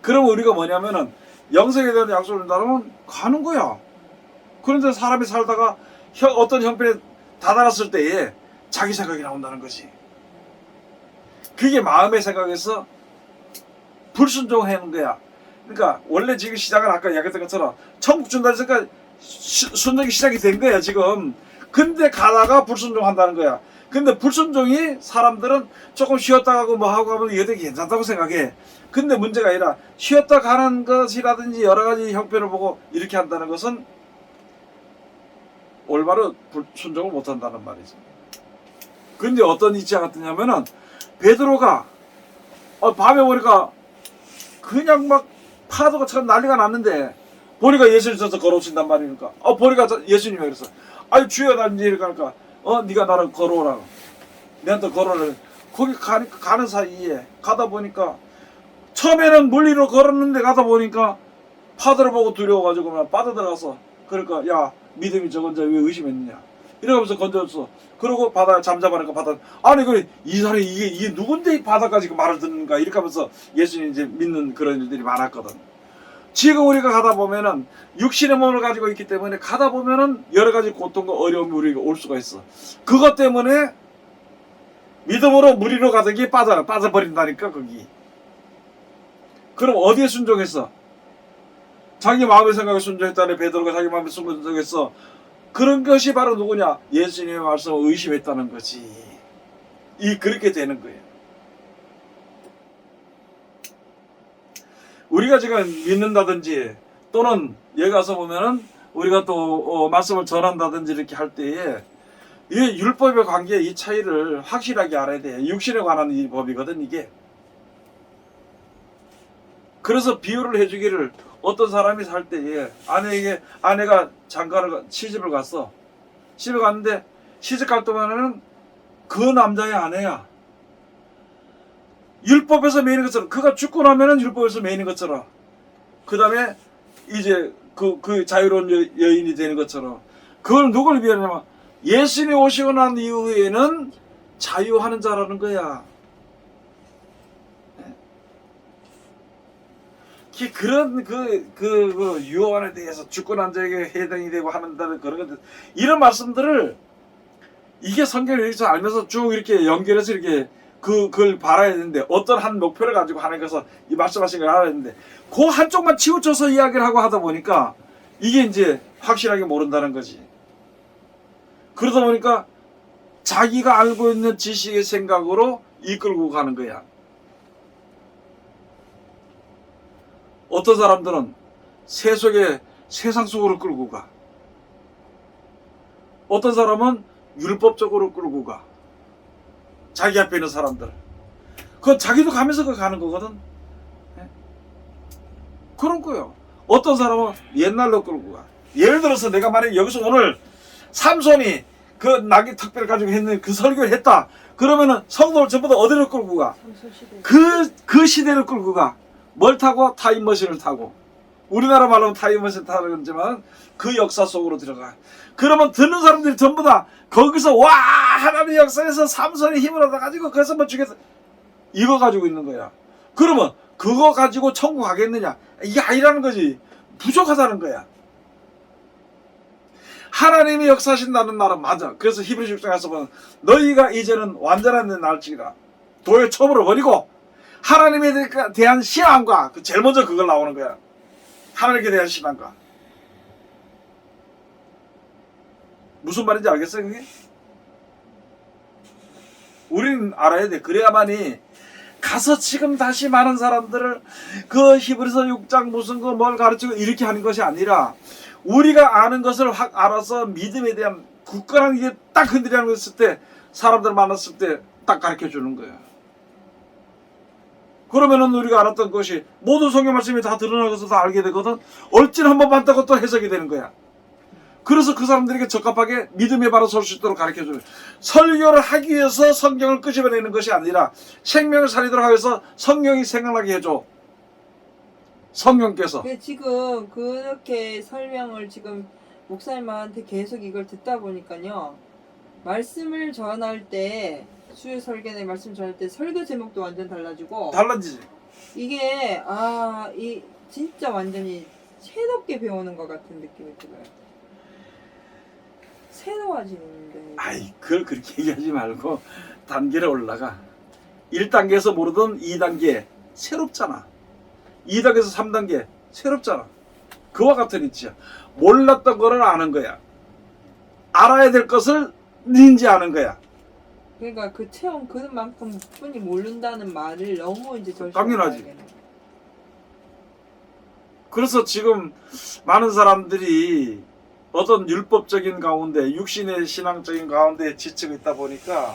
그러면 우리가 뭐냐면은 영생에 대한 약속을 준다면 가는 거야. 그런데 사람이 살다가 어떤 형편에 다다랐을 때에 자기 생각이 나온다는 거지. 그게 마음의 생각에서 불순종하는 거야. 그러니까 원래 지금 시작은 아까 이야기했던 것처럼 천국 준다 했으니까 순종이 시작이 된 거야 지금. 근데 가다가 불순종한다는 거야. 근데 불순종이 사람들은 조금 쉬었다 가고 뭐 하고 하면 이게 되게 괜찮다고 생각해. 근데 문제가 아니라 쉬었다 가는 것이라든지 여러 가지 형편을 보고 이렇게 한다는 것은 올바로 순종을 못 한다는 말이죠. 근데 어떤 이치가 같으냐면은 베드로가 밤에 보니까 그냥 막 파도가 참 난리가 났는데 보니까 예수님 저서 걸어오신단 말이니까 보니까 예수님이 그랬어. 아니 주여 난 이제 이러니까 네가 나를 걸어오라. 내한테 걸어라. 거기 가는 사이에 가다 보니까 처음에는 물리로 걸었는데 가다 보니까 파도를 보고 두려워가지고 그냥 빠져들어가서 그러니까 야 믿음이 적은 자 왜 의심했느냐 이러면서 건져줬어. 그러고 바다에 잠잠하니까 바다 아니 그래 이 사람이 이게 누군데 이 바다까지 그 말을 듣는가 이렇게 하면서 예수님 이제 믿는 그런 일들이 많았거든. 지금 우리가 가다 보면은 육신의 몸을 가지고 있기 때문에 가다 보면은 여러 가지 고통과 어려움이 우리가 올 수가 있어. 그것 때문에 믿음으로 무리로 가던 게 빠져버린다니까 거기. 그럼 어디에 순종했어? 자기 마음의 생각에 순종했다네. 베드로가 자기 마음에 순종했어. 그런 것이 바로 누구냐? 예수님의 말씀을 의심했다는 거지. 그렇게 되는 거예요. 우리가 지금 믿는다든지 또는 여기 가서 보면은 우리가 또 말씀을 전한다든지 이렇게 할 때에 이 율법의 관계 이 차이를 확실하게 알아야 돼. 육신에 관한 이 법이거든 이게. 그래서 비유를 해주기를 어떤 사람이 살 때에 아내가 장가를 시집을 갔어. 시집을 갔는데 시집 갈 동안에는 그 남자의 아내야. 율법에서 매이는 것처럼 그가 죽고 나면은 율법에서 매이는 것처럼 그 다음에 이제 그 자유로운 여인이 되는 것처럼 그걸 누굴 비하냐면 예수님이 오시고 난 이후에는 자유하는 자라는 거야. 그런 그 유언에 대해서 죽고 난 자에게 해당이 되고 하는다는 그런 것들 이런 말씀들을 이게 성경을 이렇게 알면서 쭉 이렇게 연결해서 이렇게 그걸 바라야 되는데 어떤 한 목표를 가지고 하나님께서 이 말씀하신 걸 알아야 되는데 그 한쪽만 치우쳐서 이야기를 하고 하다 보니까 이게 이제 확실하게 모른다는 거지. 그러다 보니까 자기가 알고 있는 지식의 생각으로 이끌고 가는 거야. 어떤 사람들은 세상 속으로 끌고 가. 어떤 사람은 율법적으로 끌고 가. 자기 앞에 있는 사람들. 그건 자기도 가면서 가는 거거든. 그런 거요. 어떤 사람은 옛날로 끌고 가. 예를 들어서 내가 만약에 여기서 오늘 삼손이 그 나귀 턱뼈를 가지고 했는 그 설교를 했다. 그러면은 성도를 전부 다 어디로 끌고 가? 그 시대를 끌고 가. 뭘 타고? 타임머신을 타고. 우리나라 말로는 타임머신 타는지만 그 역사 속으로 들어가. 그러면 듣는 사람들이 전부 다 거기서 와 하나님의 역사에서 삼손이 힘을 얻어가지고 그래서 뭐 죽여서 이거 가지고 있는 거야. 그러면 그거 가지고 천국 가겠느냐? 이게 아니라는 거지. 부족하다는 거야. 하나님이 역사하신다는 말은 맞아. 그래서 히브리서 6장에서 보면 너희가 이제는 완전한 데 날지라 도에 처음으로 버리고 하나님에 대한 신앙과 제일 먼저 그걸 나오는 거야. 하나님께 대한 신앙과. 무슨 말인지 알겠어요 그게? 우리는 알아야 돼. 그래야만이 가서 지금 다시 많은 사람들을 그 히브리서 6장 무슨 거 뭘 가르치고 이렇게 하는 것이 아니라 우리가 아는 것을 확 알아서 믿음에 대한 굳건한 게 딱 흔들리는 거 있을 때 사람들 만났을 때 딱 가르쳐 주는 거야. 그러면은 우리가 알았던 것이 모든 성경 말씀이 다 드러나서 다 알게 되거든. 얼진 한번 봤다고 또 해석이 되는 거야. 그래서 그 사람들에게 적합하게 믿음에 바로 설 수 있도록 가르쳐줘요. 설교를 하기 위해서 성경을 끄집어내는 것이 아니라 생명을 살리도록 하기 위해서 성경이 생각나게 해줘. 성령께서. 지금 그렇게 설명을 지금 목사님한테 계속 이걸 듣다 보니까요. 말씀을 전할 때 수요 설교의 말씀 전할 때 설교 제목도 완전 달라지고 달라지지. 이게 이 진짜 완전히 새롭게 배우는 것 같은 느낌이 들어요. 새로워지는데. 아이 그걸 그렇게 얘기하지 말고 단계를 올라가. 1단계에서 모르던 2단계 새롭잖아. 2단계에서 3단계 새롭잖아. 그와 같은 이치야. 몰랐던 거를 아는 거야. 알아야 될 것을 인지하는 거야. 그러니까 그 체험 그만큼 분이 모른다는 말을 너무 이제 당연하지. 그래서 지금 많은 사람들이 어떤 율법적인 가운데 육신의 신앙적인 가운데 지치고 있다 보니까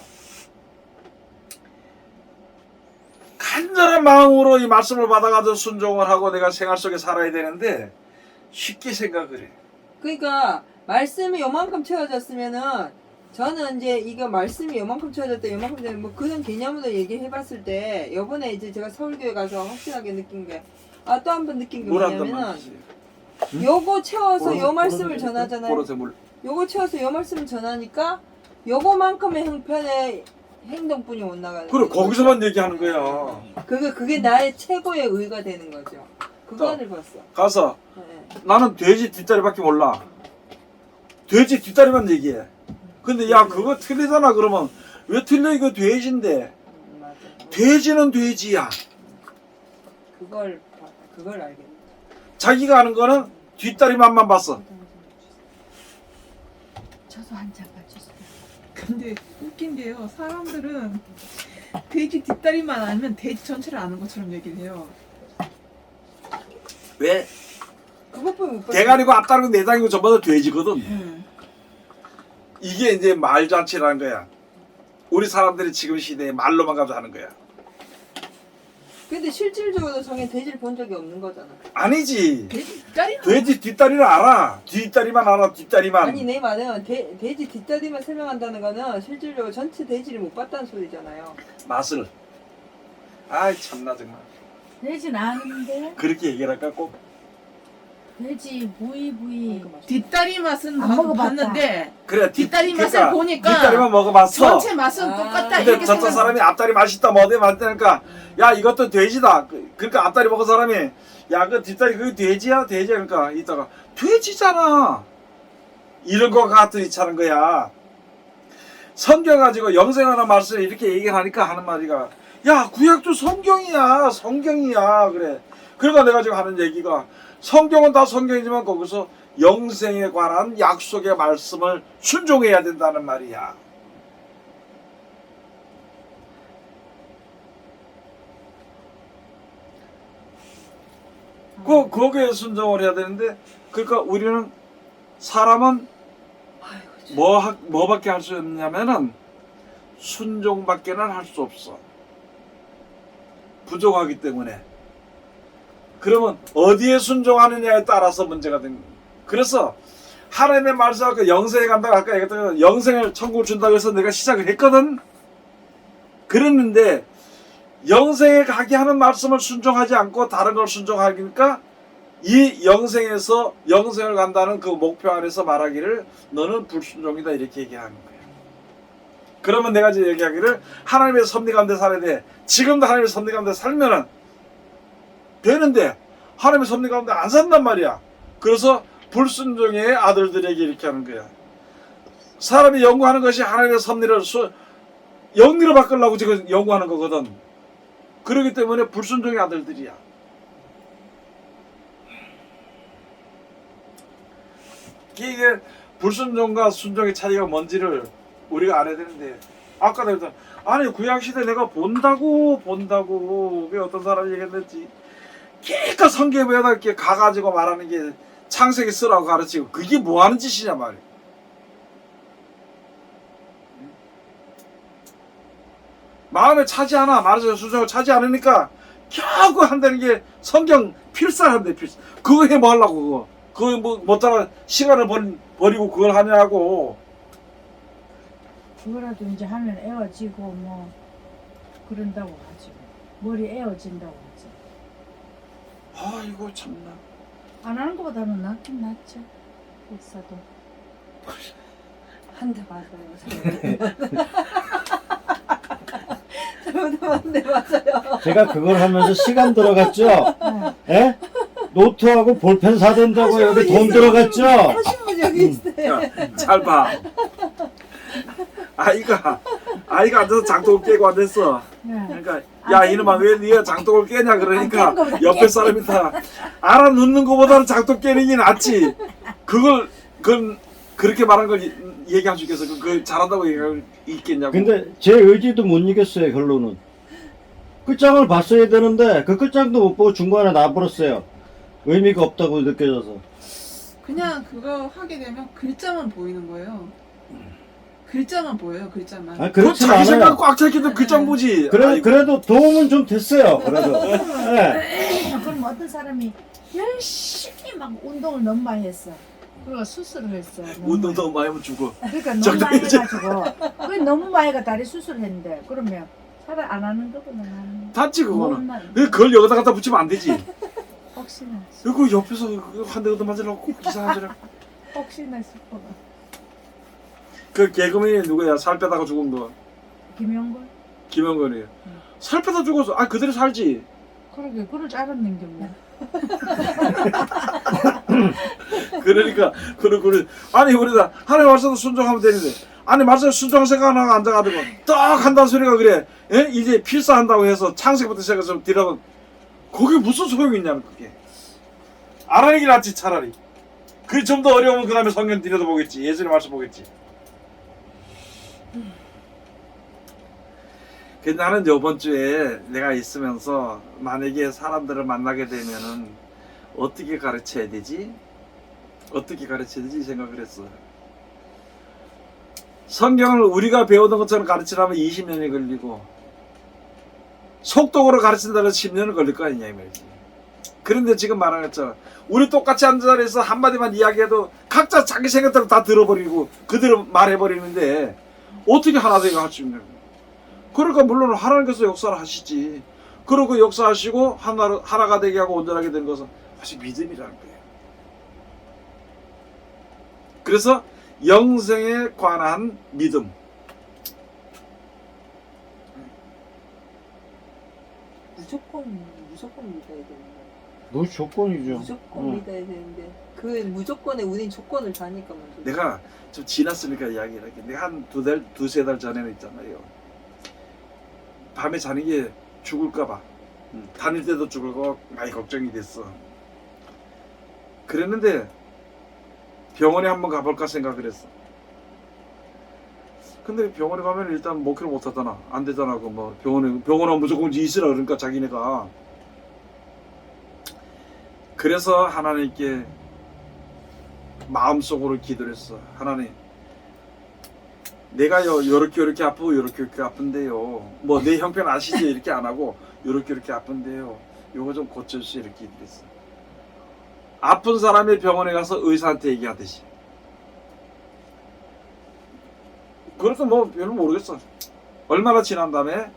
간절한 마음으로 이 말씀을 받아가지고 순종을 하고 내가 생활 속에 살아야 되는데 쉽게 생각을 해. 그러니까 말씀이 요만큼 채워졌으면은 저는 이제 이거 말씀이 요만큼 채워졌다 요만큼 채워졌다 뭐 그런 개념으로 얘기해봤을 때 요번에 이제 제가 서울교회 가서 확실하게 느낀 게 또 한 번 느낀 게 물 한잔 뭐냐면은 마시지. 요거 채워서 요 보라색, 말씀을 보라색, 전하잖아요. 보라색 물. 요거 채워서 요 말씀을 전하니까 요거만큼의 형편의 행동뿐이 못 나가는 그래 거죠. 거기서만 얘기하는 거야. 그게 나의 최고의 의가 되는 거죠. 그거를 봤어. 가서 네. 나는 돼지 뒷다리밖에 몰라. 돼지 뒷다리만 얘기해. 근데 야 그거 틀리잖아. 그러면 왜 틀려? 이거 돼지인데. 맞아. 돼지는 돼지야. 그걸 알겠네. 자기가 아는 거는 뒷다리만만 봤어. 저도 한 잔 가주세요. 근데 웃긴 게요. 사람들은 돼지 뒷다리만 알면 돼지 전체를 아는 것처럼 얘기를 해요. 왜? 그것뿐이 못 봤어. 대가리고 앞다리고 내장이고 전부 다 돼지거든. 응. 이게 이제 말잔치라는 거야. 우리 사람들이 지금 시대에 말로만 가지고 하는 거야. 근데 실질적으로 저게 돼지를 본 적이 없는 거잖아. 아니지. 돼지 뒷다리만 돼지 뒷다리를 알아. 뒷다리만 알아. 뒷다리만. 아니 내 말은 돼지 뒷다리만 설명한다는 거는 실질적으로 전체 돼지를 못 봤다는 소리잖아요. 맛을. 아이 참나 정말. 돼지는 아는데 그렇게 얘기할까 꼭. 돼지 부위 뒷다리 맛은 안 나도 먹어봤다. 봤는데 그래 뒷다리 맛을 그러니까 보니까 뒷다리만 먹어봤어. 전체 맛은 아. 똑같다 근데 이렇게 저쪽 생각. 사람이 앞다리 맛있다 뭐대 맛있다니까 야 이것도 돼지다. 그러니까 앞다리 먹은 사람이 야 그 뒷다리 그게 돼지야 돼지야 그러니까 이따가 돼지잖아. 이런 거 같은 이차는 거야. 성경 가지고 영생하는 말씀을 이렇게 얘기를 하니까 하는 말이가 야 구약도 성경이야 성경이야 그래. 그러니까 내가 지금 하는 얘기가 성경은 다 성경이지만 거기서 영생에 관한 약속의 말씀을 순종해야 된다는 말이야. 거기에 순종을 해야 되는데 그러니까 우리는 사람은 뭐밖에 할 수 없냐면은 순종밖에는 할 수 없어. 부족하기 때문에. 그러면 어디에 순종하느냐에 따라서 문제가 된 거예요. 그래서 하나님의 말씀하고 영생에 간다고 아까 얘기했던 영생을 천국을 준다고 해서 내가 시작을 했거든. 그랬는데 영생에 가게 하는 말씀을 순종하지 않고 다른 걸 순종하니까 이 영생에서 영생을 간다는 그 목표 안에서 말하기를 너는 불순종이다 이렇게 얘기하는 거예요. 그러면 내가 이제 얘기하기를 하나님의 섭리 가운데 살아야 돼. 지금도 하나님의 섭리 가운데 살면은 되는데 하나님의 섭리 가운데 안 산단 말이야. 그래서 불순종의 아들들에게 이렇게 하는 거야. 사람이 연구하는 것이 하나님의 섭리를 영리로 바꾸려고 지금 연구하는 거거든. 그렇기 때문에 불순종의 아들들이야. 이게 불순종과 순종의 차이가 뭔지를 우리가 알아야 되는데 아까 내가 아니 구약시대 내가 본다고 왜 어떤 사람이 얘기했는지 기껏 성경에다 이렇게 가가지고 말하는 게 창세기 쓰라고 가르치고 그게 뭐 하는 짓이냐 말이야. 마음에 차지 않아. 말해서 순종을 차지 않으니까 겨우 한다는 게 성경 필사한대 필사. 그거 해 뭐 하려고 그거 뭐 못하나 시간을 버리고 그걸 하냐고. 그거라도 이제 하면 에어지고 뭐 그런다고 하지. 머리 에어진다고 하지. 아이고 참나. 안 하는 것보다는 낫긴 낫죠. 역사도. 한 대 맞아요. 잘못하면 한 대 맞아요. 제가 그걸 하면서 시간 들어갔죠? 예? 노트하고 볼펜 사된다고 여기 돈 들어갔죠? 하신 분 여기 있어요. 야, 잘 봐. 아이가 앉아서 장독을 깨고 앉았어. 그러니까 야 이놈아 왜 네가 장독을 깨냐 그러니까 옆에 사람이 다 알아놓는 것보다는 장독 깨는 게 낫지. 그건 그렇게 말한 걸 얘기할 수 있겠어. 그 잘한다고 얘기할 있겠냐고. 근데 제 의지도 못 이겼어요, 결론은. 끝장을 봤어야 되는데 그 끝장도 못 보고 중간에 놔버렸어요. 의미가 없다고 느껴져서. 그냥 그거 하게 되면 글자만 보이는 거예요. 글자만 보여요, 글자만. 아, 그 그렇지 자기 생각 않아요. 꽉 찼기도 글장 보지. 아이고. 그래도 도움은 좀 됐어요, 그래도. 예. 그럼 어떤 사람이 열심히 막 운동을 너무 많이 했어. 그리고 수술을 했어. 운동 너무 많이 하면 죽어. 그러니까 너무 적당히 많이 해가지고 그게 너무 많이 가 다리 수술했는데 그러면 차라리 안 하는 것보다 나는 닿지 그거는. 몸만 그걸 여기다 갖다 붙이면 안 되지. 혹시나 그리고 옆에서 한 대 얻어 맞으려고 이상한 소리. 혹시나 싶어가 그 개그맨이 누구야? 살 빼다가 죽은 거. 김영걸 김영건이에요. 살 빼다 죽어서 아 그대로 살지. 그러게 그럴 줄 알았는 게 뭐. 그러니까 그래 아니 우리가 하나님 말씀도 순종하면 되는데 아니 말씀 순종 생각하고 앉아가지고 딱 한다는 소리가 그래. 예? 이제 필사한다고 해서 창세기부터 시작해서 뒤라고 그게 무슨 소용이 있냐는 그게. 안 하는 게 낫지 차라리. 그게 좀 더 어려우면 그 다음에 성경 들여다 보겠지. 예수님 말씀 보겠지. 근데 나는 요번 주에 내가 있으면서 만약에 사람들을 만나게 되면은 어떻게 가르쳐야 되지? 어떻게 가르쳐야 되지? 이 생각을 했어. 성경을 우리가 배우던 것처럼 가르치려면 20년이 걸리고 속독으로 가르친다면 10년은 걸릴 거 아니냐 이 말이지. 그런데 지금 말한 것처럼 우리 똑같이 앉은 자리에서 한마디만 이야기해도 각자 자기 생각대로 다 들어버리고 그대로 말해버리는데 어떻게 하나 되게 할 수 있냐. 그러니까 물론 하나님께서 역사를 하시지. 그러고 역사하시고 하나가 되게 하고 온전하게 된 것은 사실 믿음이라는 거예요. 그래서 영생에 관한 믿음. 무조건 믿어야 되는 거야. 무조건이죠. 무조건 믿어야 되는데 그 무조건에 우린 조건을 다니까 먼저. 내가 좀 지났으니까 이야기를 할게. 내가 한 두세 달 전에는 있잖아요. 밤에 자는 게 죽을까봐. 다닐 때도 죽을까 많이 걱정이 됐어. 그랬는데 병원에 한번 가볼까 생각을 했어. 근데 병원에 가면 일단 목표를 못 하잖아. 안 되잖아. 그 뭐 병원은 무조건 있으라 그러니까 자기네가. 그래서 하나님께 마음속으로 기도를 했어. 하나님, 내가요 요렇게 아프고 요렇게 아픈데요. 뭐 내 형편 아시지? 이렇게 안 하고 요렇게 아픈데요. 요거 좀 고쳐주세요. 이렇게 기도했어. 아픈 사람이 병원에 가서 의사한테 얘기하듯이. 그래서 뭐 별로 모르겠어. 얼마나 지난 다음에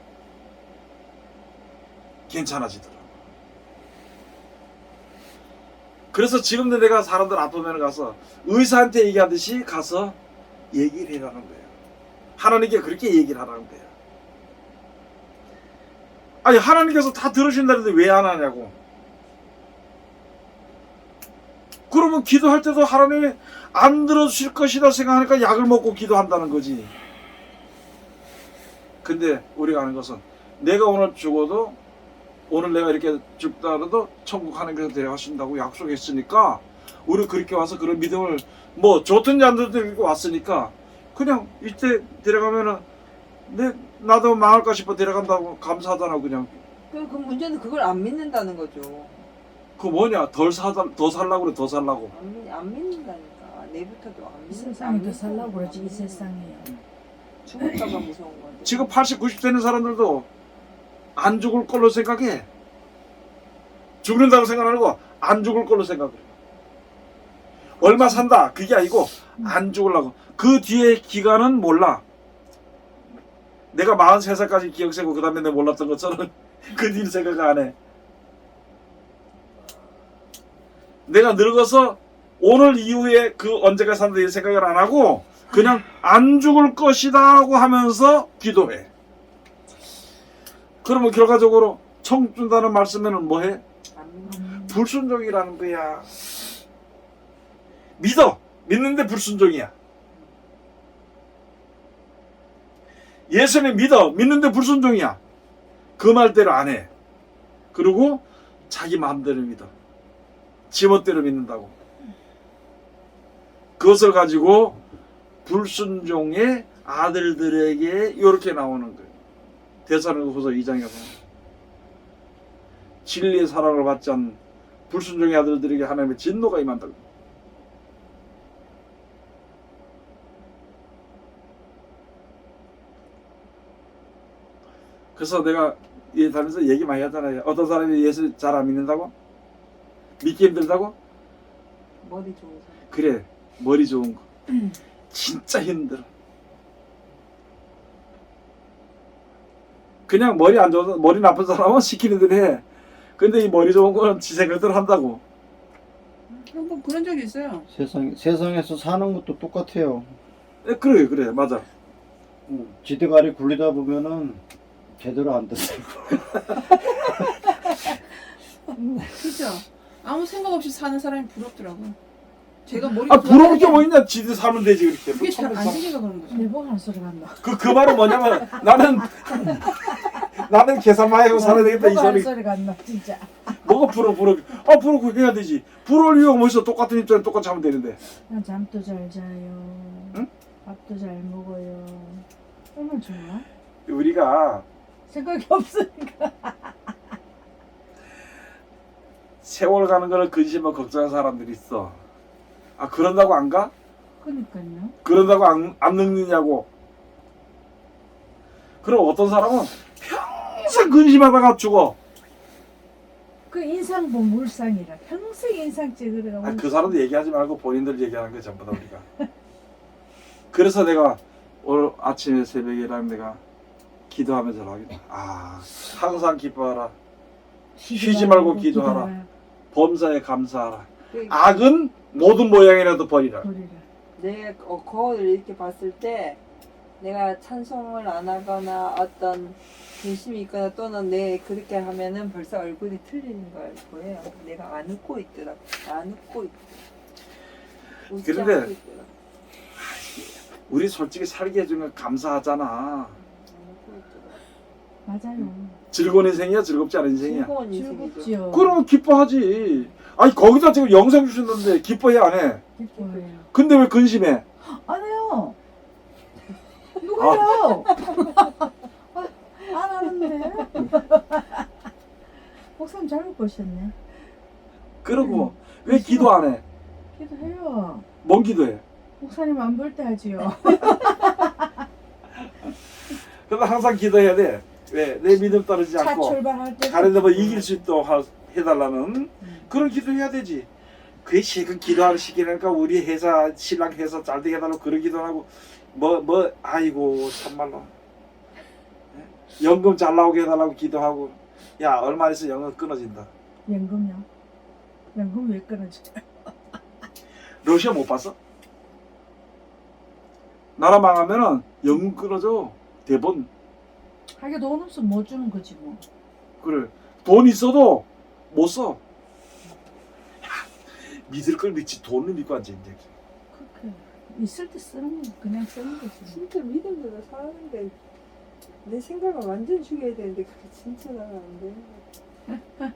괜찮아지더라고. 그래서 지금도 내가 사람들 아프면 가서 의사한테 얘기하듯이 가서 얘기를 해라는 거예요. 하나님께 그렇게 얘기를 하라는 거예요. 아니 하나님께서 다 들으신다는데 왜 안 하냐고. 그러면 기도할 때도 하나님이 안 들어주실 것이다 생각하니까 약을 먹고 기도한다는 거지. 근데 우리가 아는 것은 내가 오늘 죽어도 오늘 내가 이렇게 죽다 하더라도 천국 하나님께서 데려가신다고 약속했으니까 우리 그렇게 와서 그런 믿음을 뭐 좋든지 안 좋든지 왔으니까 그냥 이때 데려가면은 나도 망할까 싶어 데려간다고 감사하잖아 그냥. 그 문제는 그걸 안 믿는다는 거죠. 그 뭐냐 더 살라고 그래 더 살라고. 안 믿는다니까. 내부터도 안 이 믿는. 세상에 더 살라고 그러지 이 세상에. 죽을까봐 무서운 건데. 지금 80, 90 되는 사람들도 안 죽을 걸로 생각해. 죽는다고 생각 안 하고 안 죽을 걸로 생각을 해. 얼마 산다 그게 아니고 안 죽으려고. 그 뒤에 기간은 몰라. 내가 43살까지 기억 세고 그 다음에 내가 몰랐던 것처럼 그 뒤를 생각 안 해. 내가 늙어서 오늘 이후에 그 언제가 산다 이 생각을 안 하고 그냥 안 죽을 것이다 하고 하면서 기도해. 그러면 결과적으로 천국 준다는 말씀에는 뭐해? 안 믿는. 불순종이라는 거야. 믿어. 믿는데 불순종이야. 예수님 믿어. 믿는데 불순종이야. 그 말대로 안 해. 그리고 자기 마음대로 믿어. 지멋대로 믿는다고. 그것을 가지고 불순종의 아들들에게 이렇게 나오는 거예요. 데살로니가후서 2장에 가서 진리의 사랑을 받지 않는 불순종의 아들들에게 하나님의 진노가 임한다고. 그래서 내가 다니면서 얘기 많이 하잖아요. 어떤 사람이 예수 잘 안 믿는다고? 믿기 힘들다고? 머리 좋은 사람. 그래. 머리 좋은 거 진짜 힘들어. 그냥 머리 안 좋아서 머리 나쁜 사람은 시키는 대로 해. 근데 이 머리 좋은 거는 지 생각대로 한다고. 한번 그런 적이 있어요. 세상에서 사는 것도 똑같아요. 그래 맞아. 지대가리 굴리다 보면은 제대로 안 된다고. 그죠? 아무 생각 없이 사는 사람이 부럽더라고. 제가 머리 부러울 게 뭐 있냐. 지들 살면 되지 그렇게. 그게 잘 안 되니까 그런 거죠. 내복한 소리가 안 나. 그 말은 뭐냐면 나는 계산만 하고 살아야 되겠다 이 내복하는 소리. 소리가 안 나, 진짜. 뭐가 부러워 해야 되지. 부러울 이유가 뭐 있어. 똑같은 입장에 똑같이 하면 되는데. 난 잠도 잘 자요. 응? 밥도 잘 먹어요. 얼마나 좋아? 우리가 생각이 없으니까. 세월 가는 거를 근심하고 걱정하는 사람들이 있어. 아 그런다고 안 가? 그러니까요. 그런다고 안 늙느냐고. 그럼 어떤 사람은 평생 근심하다가 죽어. 그 인상 본 물상이라 평생 인상 찍으려고. 그 사람들 얘기하지 말고 본인들 얘기하는 게 전부 다 우리가. 그래서 내가 오늘 아침에 새벽에랑 내가 기도하면서 하겠다. 항상 기뻐하라. 쉬지 말고 기도하라. 범사에 감사하라. 악은 모든 모양이라도 버리라. 버리라. 내 거울을 이렇게 봤을 때 내가 찬송을 안 하거나 어떤 근심이 있거나 또는 내 그렇게 하면은 벌써 얼굴이 틀리는 걸 보여요. 내가 안 웃고 있더라고. 안 웃고 있더라고. 웃지 그런데 않고 있더라고. 우리 솔직히 살게 해주면 감사하잖아. 안 웃고 있더라고. 맞아요. 즐거운 인생이야? 즐겁지 않은 인생이야? 즐거운 인생이죠. 즐겁지요. 그러면 기뻐하지. 아니 거기다 지금 영상 주셨는데 기뻐해 안 해? 기뻐해요. 근데 왜 근심해? 안 해요. 누가요? 안 하는데. 목사님 잘못 보셨네. 그러고 왜 기도 안 해? 기도해요. 뭔 기도해? 목사님 안 볼 때 하지요. 그래서 항상 기도해야 돼. 왜? 내 믿음 떨어지지 차 않고 출발할 때. 다른 데뭐 이길 수 있도록 해달라는 그런 기도해야 되지. 그게 지금 기도하는 시기니까 우리 회사 신랑 회사 잘 되게 해달라고 그런 기도하고 아이고 참말로 연금 잘 나오게 해달라고 기도하고 야 얼마 있어 연금 끊어진다. 연금요? 연금 왜 끊어지? 러시아 못 봤어? 나라 망하면은 연금 끊어져. 대본. 하게 돈 없으면 못 주는 거지 뭐. 그래. 돈 있어도 못 써. 야, 믿을 걸 믿지 돈을 믿고 앉아 이제. 그렇게 있을 때 쓰는 거 그냥 쓰는 거지. 진짜 믿음대로 사는데 내 생각을 완전 죽여야 되는데 그게 진짜 나가 안 되는 거야.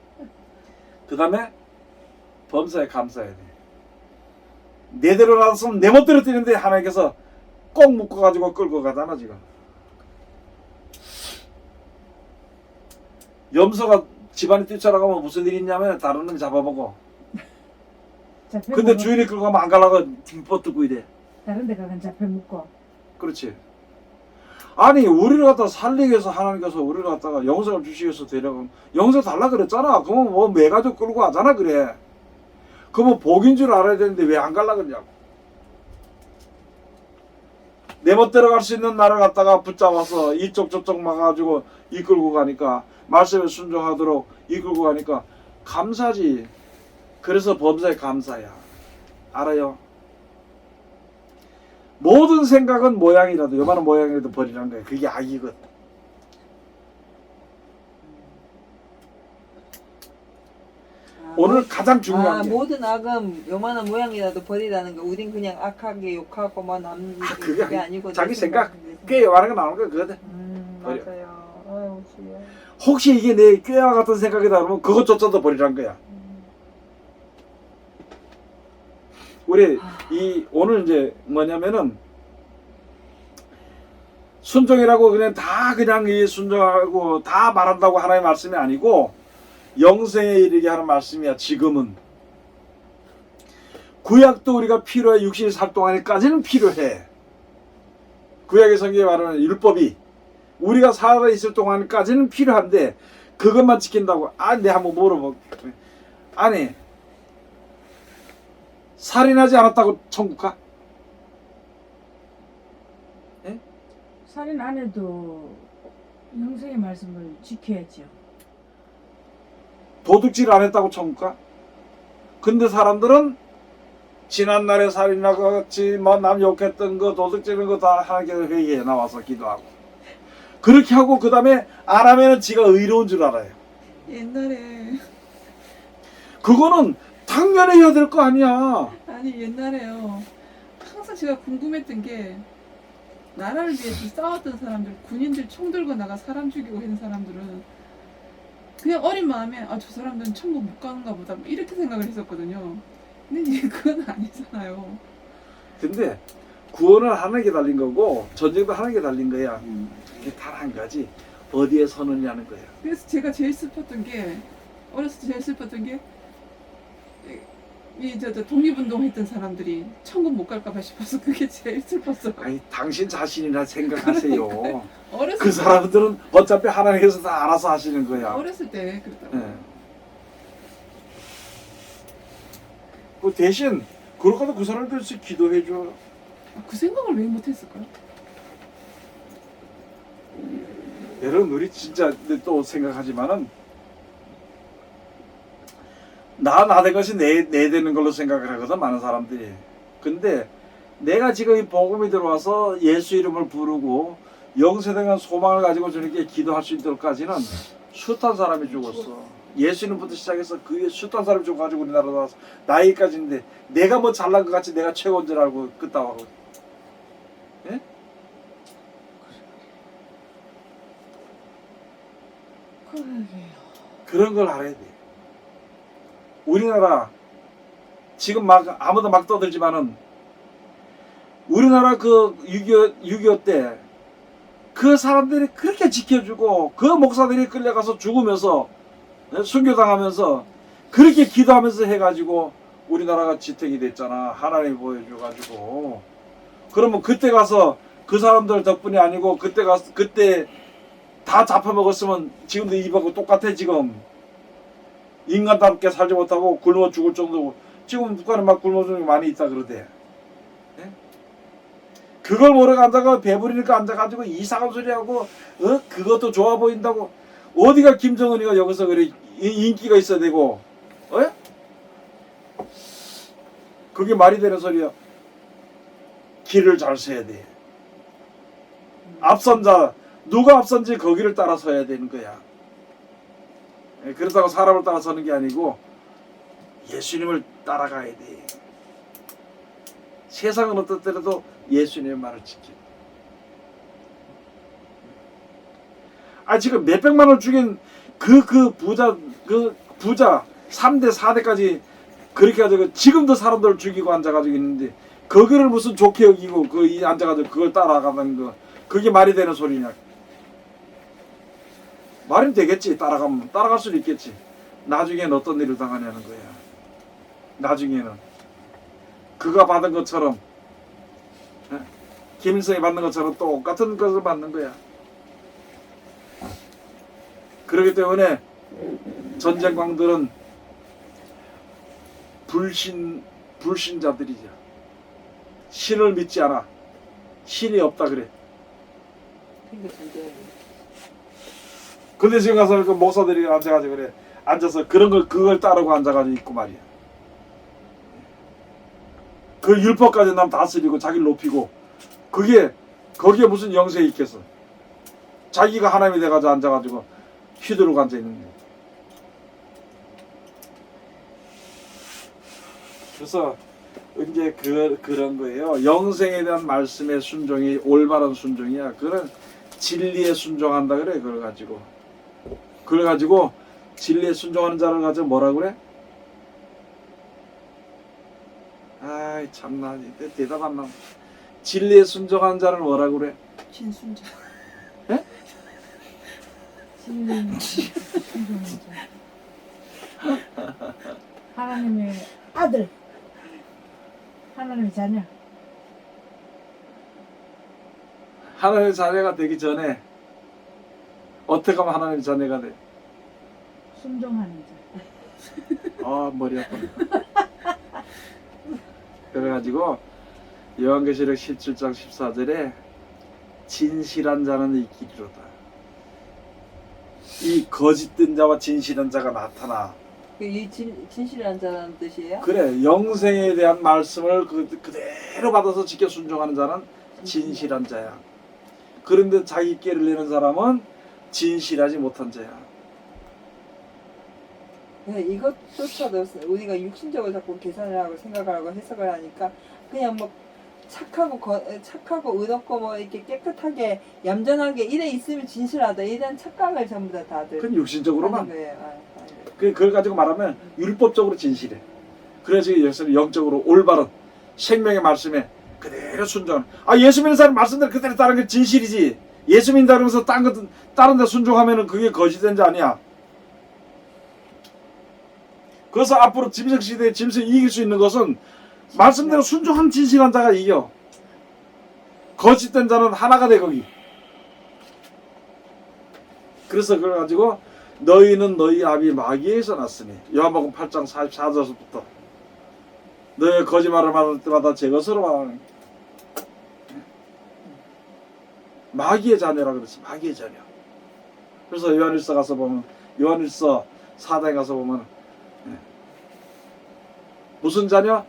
그 다음에 범사에 감사해야 돼. 내대로 나왔으면 내 멋대로 뛰는데 하나님께서 꼭 묶어가지고 끌고 가잖아 지금. 염소가 집안에 뛰쳐나가면 무슨 일이 있냐면 다른 놈 잡아보고. 잡혀 근데 먹어. 주인이 끌고 가면 안 가려고 뻗뜨고 이래. 다른 데 가면 잡혀 먹고. 그렇지. 아니 우리를 갖다 살리기 위해서 하나님께서 우리를 갖다가 영생을 주시기 위해서 데려가면 영생 달라 그랬잖아. 그러면 뭐 매가족 끌고 가잖아 그래. 그러면 복인 줄 알아야 되는데 왜 안 갈라 그러냐고. 내 멋대로 갈 수 있는 나를 갖다가 붙잡아서 이쪽 저쪽 막아가지고 이끌고 가니까 말씀에 순종하도록 이끌고 가니까 감사지. 그래서 범사에 감사야. 알아요? 모든 생각은 모양이라도 요만한 모양이라도 버리라는 거야. 그게 악이거든. 오늘 가장 중요한 게 모든 악은 요만한 모양이라도 버리라는 거. 우린 그냥 악하게 욕하고 막 남 그게 아니고 자기 내 생각. 내 생각. 꽤 요만한 거 나오는 거야 그거든. 버려. 맞아요. 아유 주여. 혹시 이게 내 꾀와 같은 생각이다 그러면 그것조차도 버리라는 거야. 우리 오늘 이제 뭐냐면은 순종이라고 그냥 이 순종하고 다 말한다고 하나의 말씀이 아니고 영생에 이르게 하는 말씀이야. 지금은 구약도 우리가 필요해. 육신이 살 동안까지는 필요해. 구약의 성경에 말하는 율법이 우리가 살아 있을 동안까지는 필요한데 그것만 지킨다고 내가 한번 물어볼게. 아니 살인하지 않았다고 천국 가? 살인 안 해도 영생의 말씀을 지켜야죠. 도둑질 안 했다고 천국 가? 근데 사람들은 지난날에 살인하고 같이 뭐 남 욕했던 거 도둑질한 거 다 하게 회의에 나와서 기도하고 그렇게 하고 그 다음에 안 하면은 지가 의로운 줄 알아요. 옛날에 그거는 당연히 해야 될 거 아니야. 아니 옛날에요. 항상 제가 궁금했던 게 나라를 위해서 싸웠던 사람들, 군인들 총 들고 나가 사람 죽이고 했는 사람들은 그냥 어린 마음에 아 저 사람들은 천국 못 가는가 보다 뭐 이렇게 생각을 했었거든요. 근데 이제 그건 아니잖아요. 근데 구원을 하는 게 달린 거고 전쟁도 하는 게 달린 거야. 이게 단 한 가지 어디에 서느냐는 거야. 그래서 제가 제일 슬펐던 게 어렸을 때 제일 슬펐던 게 저 독립운동 했던 사람들이 천국 못 갈까봐 싶어서 그게 제일 슬펐어요. 아니 당신 자신이나 생각하세요. 어렸을 그 때 사람들은 어차피 하나님께서 다 알아서 하시는 거야. 어렸을 때 그랬다고. 예. 그 대신 그러고도 그 사람들 기도해 줘. 그 생각을 왜 못했을까요? 여러분 우리 진짜 또 생각하지만은 나 된 것이 내 되는 걸로 생각을 하거든 많은 사람들이. 근데 내가 지금 이 복음이 들어와서 예수 이름을 부르고 영세대한 소망을 가지고 저렇게 기도할 수 있도록까지는 숱한 사람이 죽었어. 예수 이름부터 시작해서 그 숱한 사람이 죽어가지고 우리나라 와서 나이까지인데 내가 뭐 잘난 것 같이 내가 최고인 줄 알고 끄떡하고. 예? 그러게요. 그런 걸 알아야 돼. 우리나라 지금 막 아무도 막 떠들지만은 우리나라 그 6.25 때 그 사람들이 그렇게 지켜주고 그 목사들이 끌려가서 죽으면서 순교당하면서 그렇게 기도하면서 해가지고 우리나라가 지탱이 됐잖아. 하나님이 보여줘가지고. 그러면 그때 가서 그 사람들 덕분이 아니고 그때 가서 그때 다 잡혀먹었으면 지금도 입하고 똑같아 지금. 인간답게 살지 못하고 굶어 죽을 정도고 지금 북한에 막 굶어 죽는 게 많이 있다 그러대. 예? 그걸 모르고 앉아가 배부르니까 앉아가지고 이상한 소리하고 그것도 좋아 보인다고 어디가 김정은이가 여기서 그래 인기가 있어야 되고 그게 말이 되는 소리야. 길을 잘 서야 돼. 앞선 자 누가 앞선지 거기를 따라 서야 되는 거야. 그렇다고 사람을 따라 서는 게 아니고 예수님을 따라가야 돼. 세상은 어떻더라도 예수님의 말을 지켜. 지금 몇백만을 죽인 그 부자 3대 4대까지 그렇게 가지고 지금도 사람들을 죽이고 앉아가지고 있는데 거기를 무슨 좋게 여기고 앉아가지고 그걸 따라가는 거 그게 말이 되는 소리냐. 말은 되겠지. 따라가면 따라갈 수는 있겠지. 나중에는 어떤 일을 당하냐는 거야. 나중에는 그가 받은 것처럼 김일성이 받는 것처럼 똑같은 것을 받는 거야. 그렇기 때문에 전쟁광들은 불신자들이죠. 신을 믿지 않아. 신이 없다 그래. 근데 지금 가서 그 목사들이 앉아가지고 그래. 앉아서 그걸 따르고 앉아가지고 있고 말이야. 그 율법까지 남 다스리고 자기를 높이고 거기에 무슨 영생이 있겠어. 자기가 하나님이 돼가지고 앉아가지고 휘두르고 앉아있는 거야. 그래서 이제 그런 거예요. 영생에 대한 말씀의 순종이 올바른 순종이야. 그런 진리에 순종한다 그래. 그걸 가지고 진리에 순종하는 자를 가지고 뭐라 그래? 아이 참나 대답 안 나와. 진리에 순종하는 자를 뭐라 그래? 진순자. 예? 진리 순종하자. 하나님의 아들, 하나님의 자녀. 하나님의 자녀가 되기 전에 어떻게 하면 하나님의 자녀가 돼? 순종하는 자. 머리 아파. 그래가지고 요한계시록 17장 14절에 진실한 자는 있기리로다. 이 거짓된 자와 진실한 자가 나타나. 이 진실한 자라는 뜻이에요? 그래, 영생에 대한 말씀을 그대로 받아서 지켜 순종하는 자는 진실한 자야. 그런데 자기 꾀를 내는 사람은 진실하지 못한 자야. 네, 이것조차도 우리가 육신적으로 자꾸 계산을 하고 생각을 하고 해석을 하니까 그냥 뭐 착하고 의롭고 뭐 이렇게 깨끗하게 얌전하게 이래 있으면 진실하다 이런 착각을 전부 다 다들 그건 육신적으로만. 하는 거예요. 그걸 가지고 말하면 율법적으로 진실해. 그래서 예수는 영적으로 올바른 생명의 말씀에 그대로 순종하는. 예수 믿는 사람 말씀대로 그대로 따르는 게 진실이지. 예수 믿는다 그러면서 다른 데 순종하면은 그게 거짓된 자 아니야. 그래서 앞으로 짐승 시대에 짐승 이길 수 있는 것은 말씀대로 순종한 진실한 자가 이겨. 거짓된 자는 하나가 돼 거기. 그래서 그래 가지고 너희는 너희 아비 마귀에서 났으니 요한복음 8장 44절부터 너희 거짓말을 말할 때마다 제 것으로 말하는 마귀의 자녀라 그랬어. 마귀의 자녀. 그래서 요한일서 가서 보면 요한일서 4장에 가서 보면 무슨 자녀?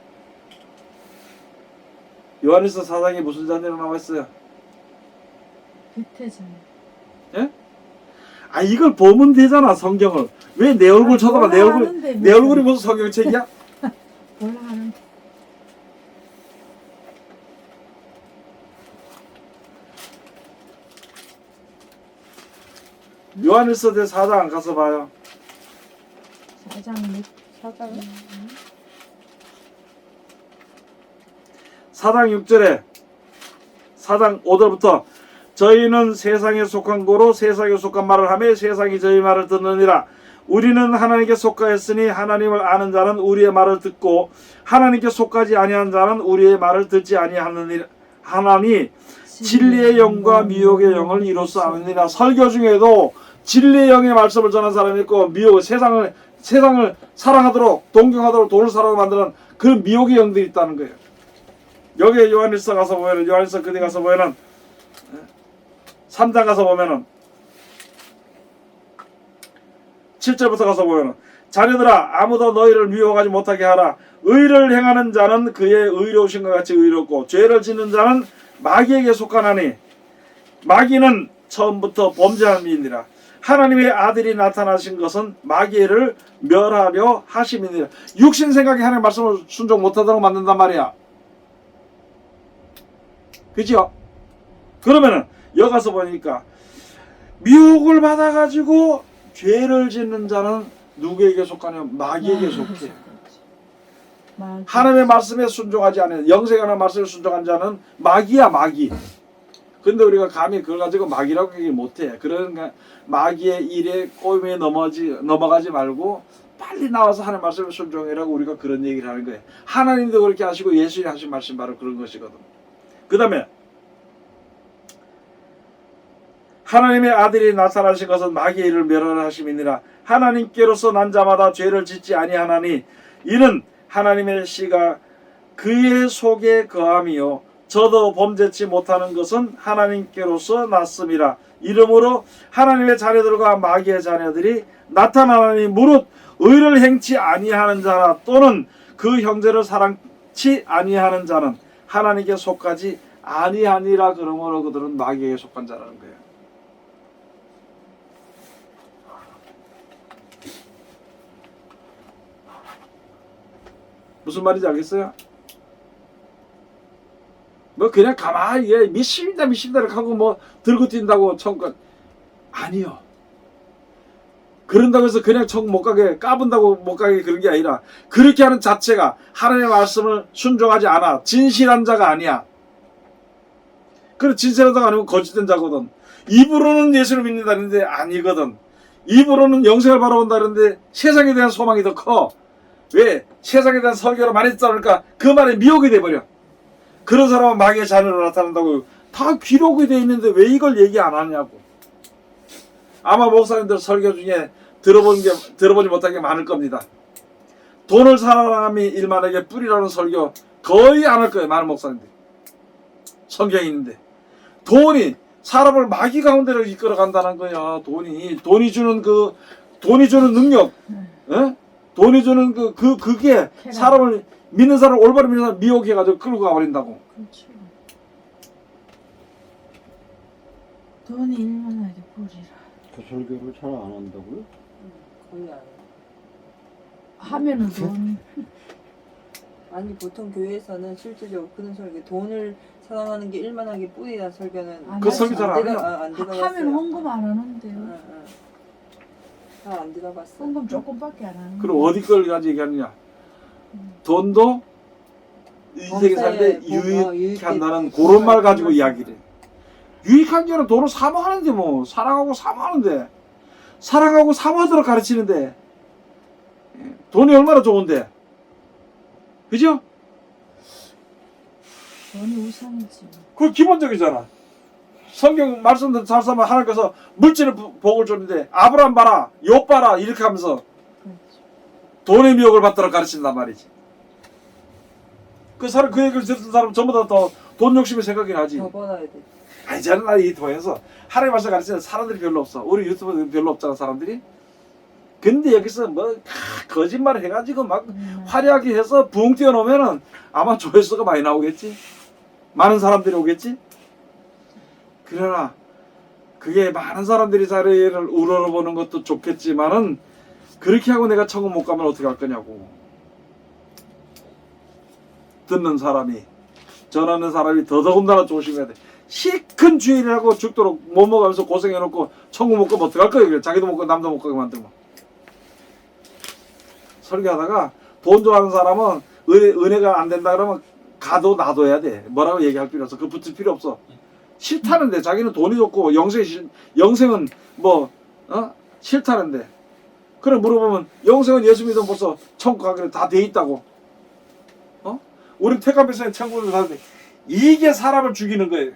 요한일서 4장에 무슨 자녀로 나와 있어요? 유태자녀. 예? 이걸 보면 되잖아 성경을. 왜 내 얼굴 쳐다봐? 내 얼굴이 무슨 성경책이야? 몰라 하는데. 요한일서 대 4장 가서 봐요. 4장 4장은? 4장 6절에 4장 5절부터 저희는 세상에 속한 고로 세상에 속한 말을 하며 세상이 저희 말을 듣느니라. 우리는 하나님께 속하였으니 하나님을 아는 자는 우리의 말을 듣고 하나님께 속하지 아니한 자는 우리의 말을 듣지 아니하느니라. 하나니 진리의 영과 미혹의 영을 이로써 아느니라. 설교 중에도 진리의 영의 말씀을 전한 사람이 있고 미혹, 세상을 사랑하도록 동경하도록 돈을 사랑하도록 만드는 그 미혹의 영들이 있다는 거예요. 여기에 요한일서 가서 보면은 요한일서 그대 가서 보면은 3장 가서 보면은 7절부터 가서 보면은 자녀들아 아무도 너희를 미혹하지 못하게 하라. 의를 행하는 자는 그의 의로우신 것 같이 의롭고 죄를 짓는 자는 마귀에게 속하나니 마귀는 처음부터 범죄한 이니라. 하나님의 아들이 나타나신 것은 마귀를 멸하려 하심이니라. 육신 생각에 하나님의 말씀을 순종 못하도록 만든단 말이야. 그죠? 그러면은 여기 가서 보니까 미혹을 받아가지고 죄를 짓는 자는 누구에게 속하냐면 마귀에게 속해. 하나님의 말씀에 순종하지 않은 영생하는 말씀에 순종한 자는 마귀야 마귀. 근데 우리가 감히 그걸 가지고 마귀라고 얘기 못해. 그러니까 마귀의 일에 꼬임에 넘어가지 말고 빨리 나와서 하나님의 말씀에 순종해라고 우리가 그런 얘기를 하는 거예요. 하나님도 그렇게 하시고 예수님 하신 말씀 바로 그런 것이거든. 그 다음에 하나님의 아들이 나타나신 것은 마귀의 일을 멸하려 하심이니라. 하나님께로서 난 자마다 죄를 짓지 아니하나니 이는 하나님의 씨가 그의 속에 거함이요 저도 범죄치 못하는 것은 하나님께로서 났음이라. 이러므로 하나님의 자녀들과 마귀의 자녀들이 나타나니 무릇 의를 행치 아니하는 자라 또는 그 형제를 사랑치 아니하는 자는 하나님께 속하지 아니하니라. 그러므로 그들은 마귀에게 속한 자라는 거예요. 무슨 말인지 알겠어요? 뭐 그냥 가만히 믿습니다 이렇게 하고 뭐 들고 뛴다고 천국 아니요. 그런다고 해서 그냥 천국 못 가게 까분다고 못 가게 그런 게 아니라 그렇게 하는 자체가 하나님의 말씀을 순종하지 않아 진실한 자가 아니야. 그래 진실한 자가 아니면 거짓된 자거든. 입으로는 예수를 믿는다는데 아니거든. 입으로는 영생을 바라본다는데 세상에 대한 소망이 더 커. 왜? 세상에 대한 설교를 많이 듣다 보니까 그 말에 미혹이 돼버려. 그런 사람은 마귀의 자녀로 나타난다고 다 기록이 돼 있는데 왜 이걸 얘기 안 하냐고. 아마 목사님들 설교 중에 들어보지 못한 게 많을 겁니다. 돈을 사랑함이 일만에게 뿌리라는 설교 거의 안 할 거예요. 많은 목사님들이. 성경이 있는데 돈이 사람을 마귀 가운데로 이끌어 간다는 거야. 돈이 주는 돈이 주는 능력, 돈이 주는 그게 사람을 믿는 사람을 올바로 믿는 사람 미혹해가지고 끌고 가버린다고. 그렇죠. 돈이 일만하게 뿌리라. 그 설교를 잘 안 한다고요? 거의 안 해요. 하면은 돈. 아니 보통 교회에서는 실질적으로 그런 설교 돈을 사랑하는 게 일만하게 뿌리라 설교는 안 그 설교 잘 안 해요. 안 들어봤어요. 하면 헌금 안 하는데요. 잘안 들어봤어. 헌금 조금밖에 안 하는. 그럼 어디 걸 가지고 얘기하느냐? 돈도 인생에 살때 유익해 한다는 그런 말 가지고 이야기를 해. 유익한 게 아니라 돈을 사모하는데 뭐 사랑하고 사모하는데 사랑하고 사모하도록 가르치는데 돈이 얼마나 좋은데 그죠? 돈이 우선이지. 그거 기본적이잖아. 성경 말씀대로 잘 살면 하나님께서 물질의 복을 주는데 아브라함 봐라 욥 봐라 이렇게 하면서 그렇죠. 돈의 미혹을 받도록 가르친단 말이지. 그 사람 그 얘기를 듣는 사람 전부 다 돈 욕심이 생각이 나지. 더 벌어야 돼. 아니 저는 이 통해서 하나님 말씀 가르치는 사람들이 별로 없어. 우리 유튜브 별로 없잖아 사람들이. 근데 여기서 뭐 거짓말 해가지고 막 화려하게 해서 붕 뛰어놓으면은 아마 조회수가 많이 나오겠지. 많은 사람들이 오겠지. 그러나 그게 많은 사람들이 자리를 우러러보는 것도 좋겠지만은 그렇게 하고 내가 천국 못 가면 어떻게 할 거냐고. 듣는 사람이 전하는 사람이 더더군다나 조심해야 돼. 시큰 주의를 하고 죽도록 못 먹으면서 고생해놓고 천국 못 가면 어떡할 거예요. 자기도 못 가고 남도 못 가게 만들면. 설교하다가 돈 좋아하는 사람은 은혜가 안 된다 그러면 가도 놔둬야 돼. 뭐라고 얘기할 필요 없어. 그거 붙을 필요 없어. 싫다는데 자기는 돈이 좋고 영생은 뭐 싫다는데 그래 물어보면 영생은 예수 믿으면 벌써 천국 가기로 다 돼 있다고. 우리 택한 백성이 천국을 가는데 이게 사람을 죽이는 거예요.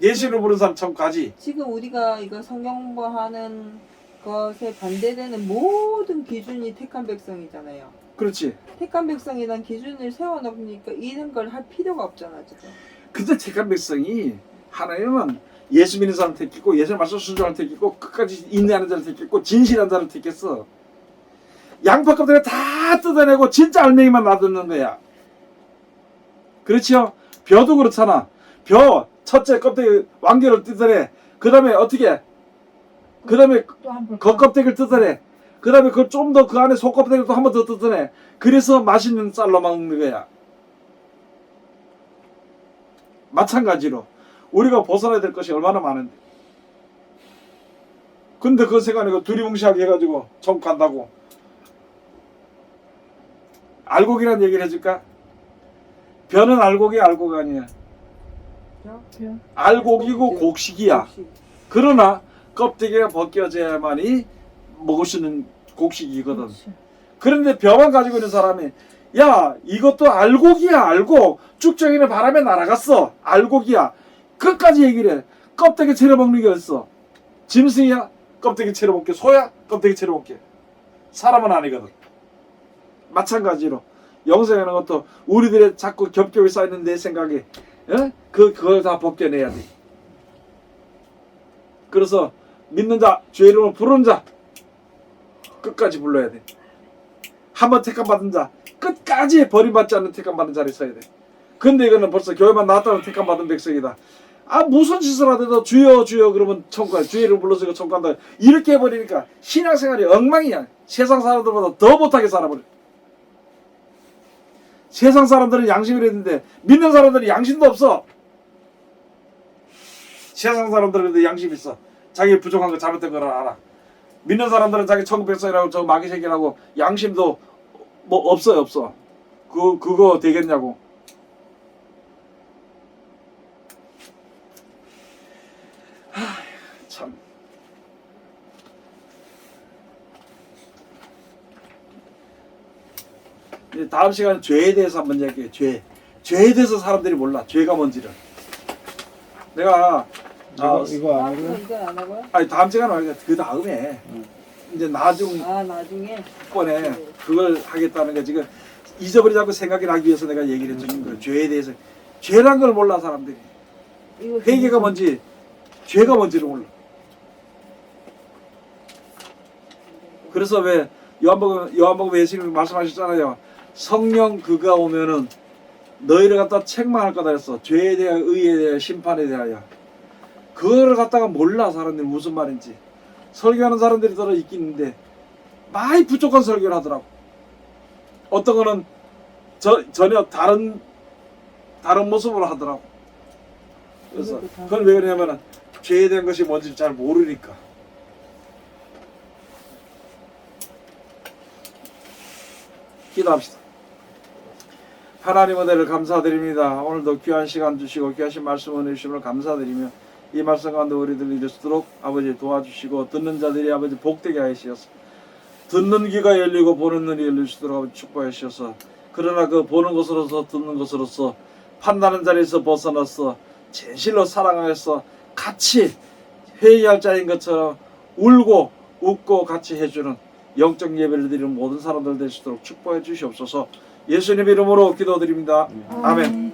예수를 부르는 사람 천국 가지. 지금 우리가 이거 성경 공부하는 것에 반대되는 모든 기준이 택한 백성이잖아요. 그렇지. 택한 백성이란 기준을 세워놓으니까 이런 걸 할 필요가 없잖아 지금. 근데 택한 백성이 하나님은 예수 믿는 사람 택했고 예수의 말씀 순종하는 택했고 끝까지 인내하는 자를 택했고 진실한 자를 택했어. 양파 껍데기 다 뜯어내고 진짜 알맹이만 놔두는 거야. 그렇죠? 벼도 그렇잖아. 벼 첫째 껍데기 완결을 뜯어내. 그 다음에 어떻게? 그 다음에 겉껍데기를 뜯어내. 그 다음에 그걸 좀 더 그 안에 속껍데기를 또 한 번 더 뜯어내. 그래서 맛있는 쌀로 먹는 거야. 마찬가지로 우리가 벗어나야 될 것이 얼마나 많은데. 근데 그 생각에 두리뭉실하게 해가지고 천국 간다고. 알곡이란 얘기를 해줄까? 벼는 알곡이 알곡 아니야. 알곡이고 곡식이야. 그러나 껍데기가 벗겨져야만이 먹을 수 있는 곡식이거든. 그런데 벼만 가지고 있는 사람이 야 이것도 알곡이야 알곡. 쭉정이는 바람에 날아갔어. 알곡이야. 끝까지 얘기를 해. 껍데기 채려 먹는 게 어딨어. 짐승이야 껍데기 채려 먹게. 소야 껍데기 채려 먹게. 사람은 아니거든. 마찬가지로 영생하는 것도 우리들의 자꾸 겹겹이 쌓이는 내 생각에 그걸 다 벗겨내야 돼. 그래서 믿는 자, 주의 이름을 부르는 자 끝까지 불러야 돼. 한번 택함 받은 자 끝까지 버림받지 않는 택함 받은 자리에 서야 돼. 근데 이거는 벌써 교회만 나왔다는 택함 받은 백성이다. 무슨 짓을 하더라도 주여 주여 그러면 천국 가요. 주의 이름을 불러서 천국 간다. 이렇게 해버리니까 신앙생활이 엉망이야. 세상 사람들보다 더 못하게 살아버려. 세상 사람들은 양심이 있는데 믿는 사람들은 양심도 없어. 세상 사람들은 양심이 있어. 자기 부족한 거 잘못된 걸 알아. 믿는 사람들은 자기 천국 백성이라고 저 마귀 새끼라고 양심도 뭐 없어요 없어. 그거 되겠냐고. 참. 이제 다음 시간에 죄에 대해서 한번 얘기해. 죄에 대해서 사람들이 몰라. 죄가 뭔지를. 내가 이거 안 하고요? 이건 안 하고요? 아니 다음 시간에 말이야. 그 다음에 이제 나중번에 나중에 그걸 하겠다는 게 지금 잊어버리지 않고 생각이 나기 위해서 내가 얘기를 해주는 거예요. 죄에 대해서. 죄란 걸 몰라 사람들이. 이거 회개가 뭔지, 죄가 뭔지를 몰라. 그래서 왜 요한복음 예수님이 말씀하셨잖아요. 성령 그가 오면은 너희를 갖다 책망할 거다 했어. 죄에 대하여, 의에 대하여, 심판에 대하여. 그거를 갖다가 몰라 사람들이 무슨 말인지. 설교하는 사람들이 들어 있긴 있는데 많이 부족한 설교를 하더라고. 어떤 거는 전혀 다른 모습으로 하더라고. 그래서 그건 왜 그러냐면은 죄에 대한 것이 뭔지 잘 모르니까. 기도합시다. 하나님 은혜를 감사드립니다. 오늘도 귀한 시간 주시고 귀하신 말씀 은혜 주심을 감사드리며 이 말씀 가운데 우리들 이룰 수 있도록 아버지 도와주시고 듣는 자들이 아버지 복되게 하시옵소서. 듣는 귀가 열리고 보는 눈이 열릴 수 있도록 아버지 축복해 주셔서 그러나 그 보는 것으로서 듣는 것으로서 판단하는 자리에서 벗어나서 진실로 사랑하여서 같이 회의할 자인 것처럼 울고 웃고 같이 해주는 영적 예배를 드리는 모든 사람들 될 수 있도록 축복해 주시옵소서. 예수님 이름으로 기도드립니다. 아멘.